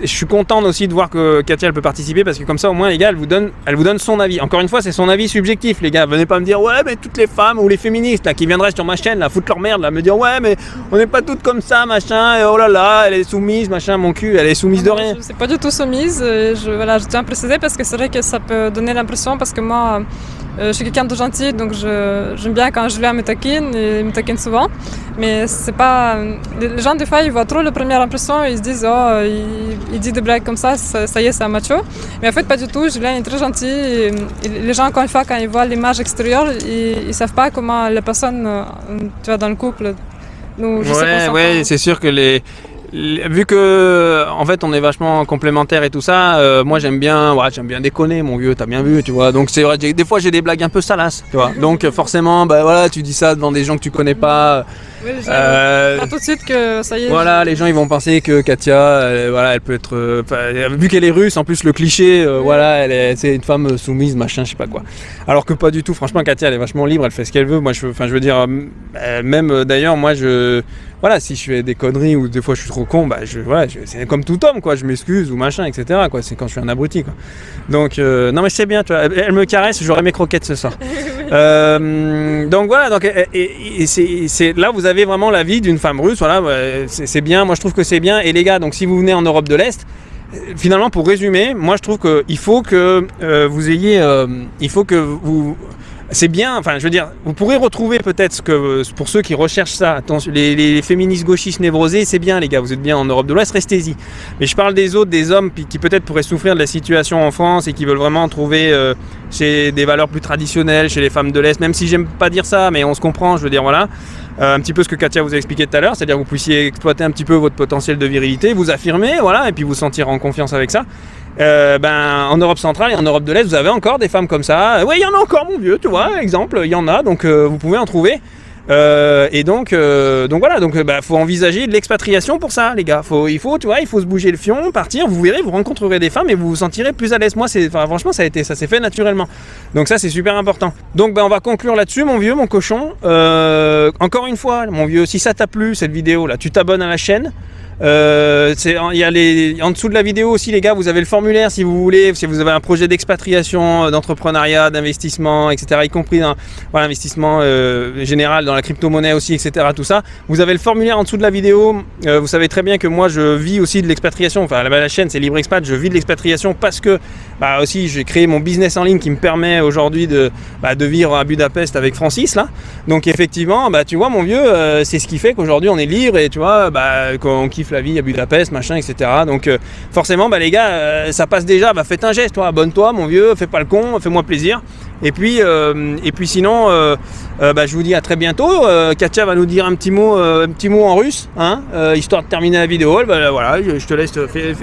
A: suis content aussi de voir que Katia elle peut participer parce que comme ça au moins les gars elle vous donne son avis. Encore une fois c'est son avis subjectif les gars. Venez pas me dire ouais mais toutes les femmes ou les féministes là qui viendraient sur ma chaîne là foutre leur merde là me dire ouais mais on n'est pas toutes comme ça machin et oh là là elle est soumise machin mon cul elle est soumise de rien.
B: Je suis pas du tout soumise. Je tiens à préciser parce que c'est vrai que ça peut donner l'impression parce que moi je suis quelqu'un de gentil donc j'aime bien quand Julien me taquine et il me taquine souvent. Mais c'est pas... Les gens des fois ils voient trop la première impression et ils se disent oh il dit des blagues comme ça y est c'est un macho. Mais en fait pas du tout, Julien est très gentil et les gens encore une fois quand ils voient l'image extérieure ils savent pas comment la personne tu vois dans le couple nous
A: ouais c'est sûr que vu que en fait on est vachement complémentaires et tout ça, moi j'aime bien déconner mon vieux, t'as bien vu tu vois. Donc c'est vrai des fois j'ai des blagues un peu salaces tu vois. Donc forcément bah voilà tu dis ça devant des gens que tu connais pas.
B: Oui, tout de suite que ça y est.
A: Voilà, les gens ils vont penser que Katia, voilà, elle peut être, vu qu'elle est russe, en plus le cliché, voilà, c'est une femme soumise, machin, je sais pas quoi. Alors que pas du tout. Franchement, Katia, elle est vachement libre, elle fait ce qu'elle veut. Moi, je veux dire, même d'ailleurs, moi, voilà, si je fais des conneries ou des fois je suis trop con, bah, c'est comme tout homme, quoi. Je m'excuse ou machin, etc. Quoi. C'est quand je suis un abruti, quoi. Donc, non, mais c'est bien, tu vois. Elle me caresse, j'aurai mes croquettes ce soir. Donc voilà, donc c'est là vous avez vraiment la vie d'une femme russe, voilà, c'est bien, moi je trouve que c'est bien. Et les gars, donc si vous venez en Europe de l'Est, finalement pour résumer, moi je trouve qu'il faut que vous ayez, c'est bien, enfin je veux dire, vous pourrez retrouver peut-être pour ceux qui recherchent ça, les féministes gauchistes névrosés, c'est bien les gars, vous êtes bien en Europe de l'Ouest, restez-y. Mais je parle des autres, des hommes qui peut-être pourraient souffrir de la situation en France et qui veulent vraiment trouver chez des valeurs plus traditionnelles, chez les femmes de l'Est, même si j'aime pas dire ça, mais on se comprend, je veux dire voilà. Un petit peu ce que Katia vous a expliqué tout à l'heure, c'est-à-dire que vous puissiez exploiter un petit peu votre potentiel de virilité, vous affirmer, voilà, et puis vous sentir en confiance avec ça. En Europe centrale et en Europe de l'Est, vous avez encore des femmes comme ça. Ouais, il y en a encore, mon vieux, tu vois, exemple, il y en a, donc vous pouvez en trouver. Et donc voilà, donc faut envisager de l'expatriation pour ça, les gars. Il faut se bouger le fion, partir. Vous verrez, vous rencontrerez des femmes et vous vous sentirez plus à l'aise. Moi, franchement, ça s'est fait naturellement. Donc ça, c'est super important. Donc on va conclure là-dessus, mon vieux, mon cochon. Encore une fois, mon vieux, si ça t'a plu cette vidéo là, tu t'abonnes à la chaîne. Il y a en dessous de la vidéo aussi les gars, vous avez le formulaire si vous voulez, si vous avez un projet d'expatriation, d'entrepreneuriat, d'investissement, etc., y compris dans l'investissement général dans la crypto-monnaie aussi, etc., tout ça, vous avez le formulaire en dessous de la vidéo. Vous savez très bien que moi je vis aussi de l'expatriation, enfin la chaîne c'est Libre Expat, je vis de l'expatriation parce que aussi j'ai créé mon business en ligne qui me permet aujourd'hui de vivre à Budapest avec Francis là. Donc effectivement tu vois mon vieux, c'est ce qui fait qu'aujourd'hui on est libre et tu vois qu'on kiffe la vie à Budapest, machin, etc. Donc forcément, les gars, ça passe déjà. Faites un geste, toi, abonne-toi, mon vieux, fais pas le con, fais-moi plaisir. Et puis sinon, je vous dis à très bientôt. Katia va nous dire un petit mot en russe, hein, histoire de terminer la vidéo. Voilà, je te laisse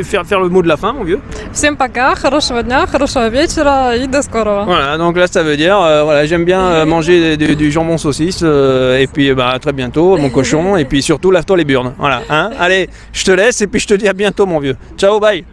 A: faire le mot de la fin, mon vieux.
B: Всем пока, хорошего дня, хорошего вечера и до скорого.
A: Voilà, donc là, ça veut dire, voilà, j'aime bien manger du jambon saucisse. Et puis, à très bientôt, mon cochon. Et puis surtout, lave-toi les burnes. Voilà, hein. Allez, je te laisse et puis je te dis à bientôt, mon vieux. Ciao, bye.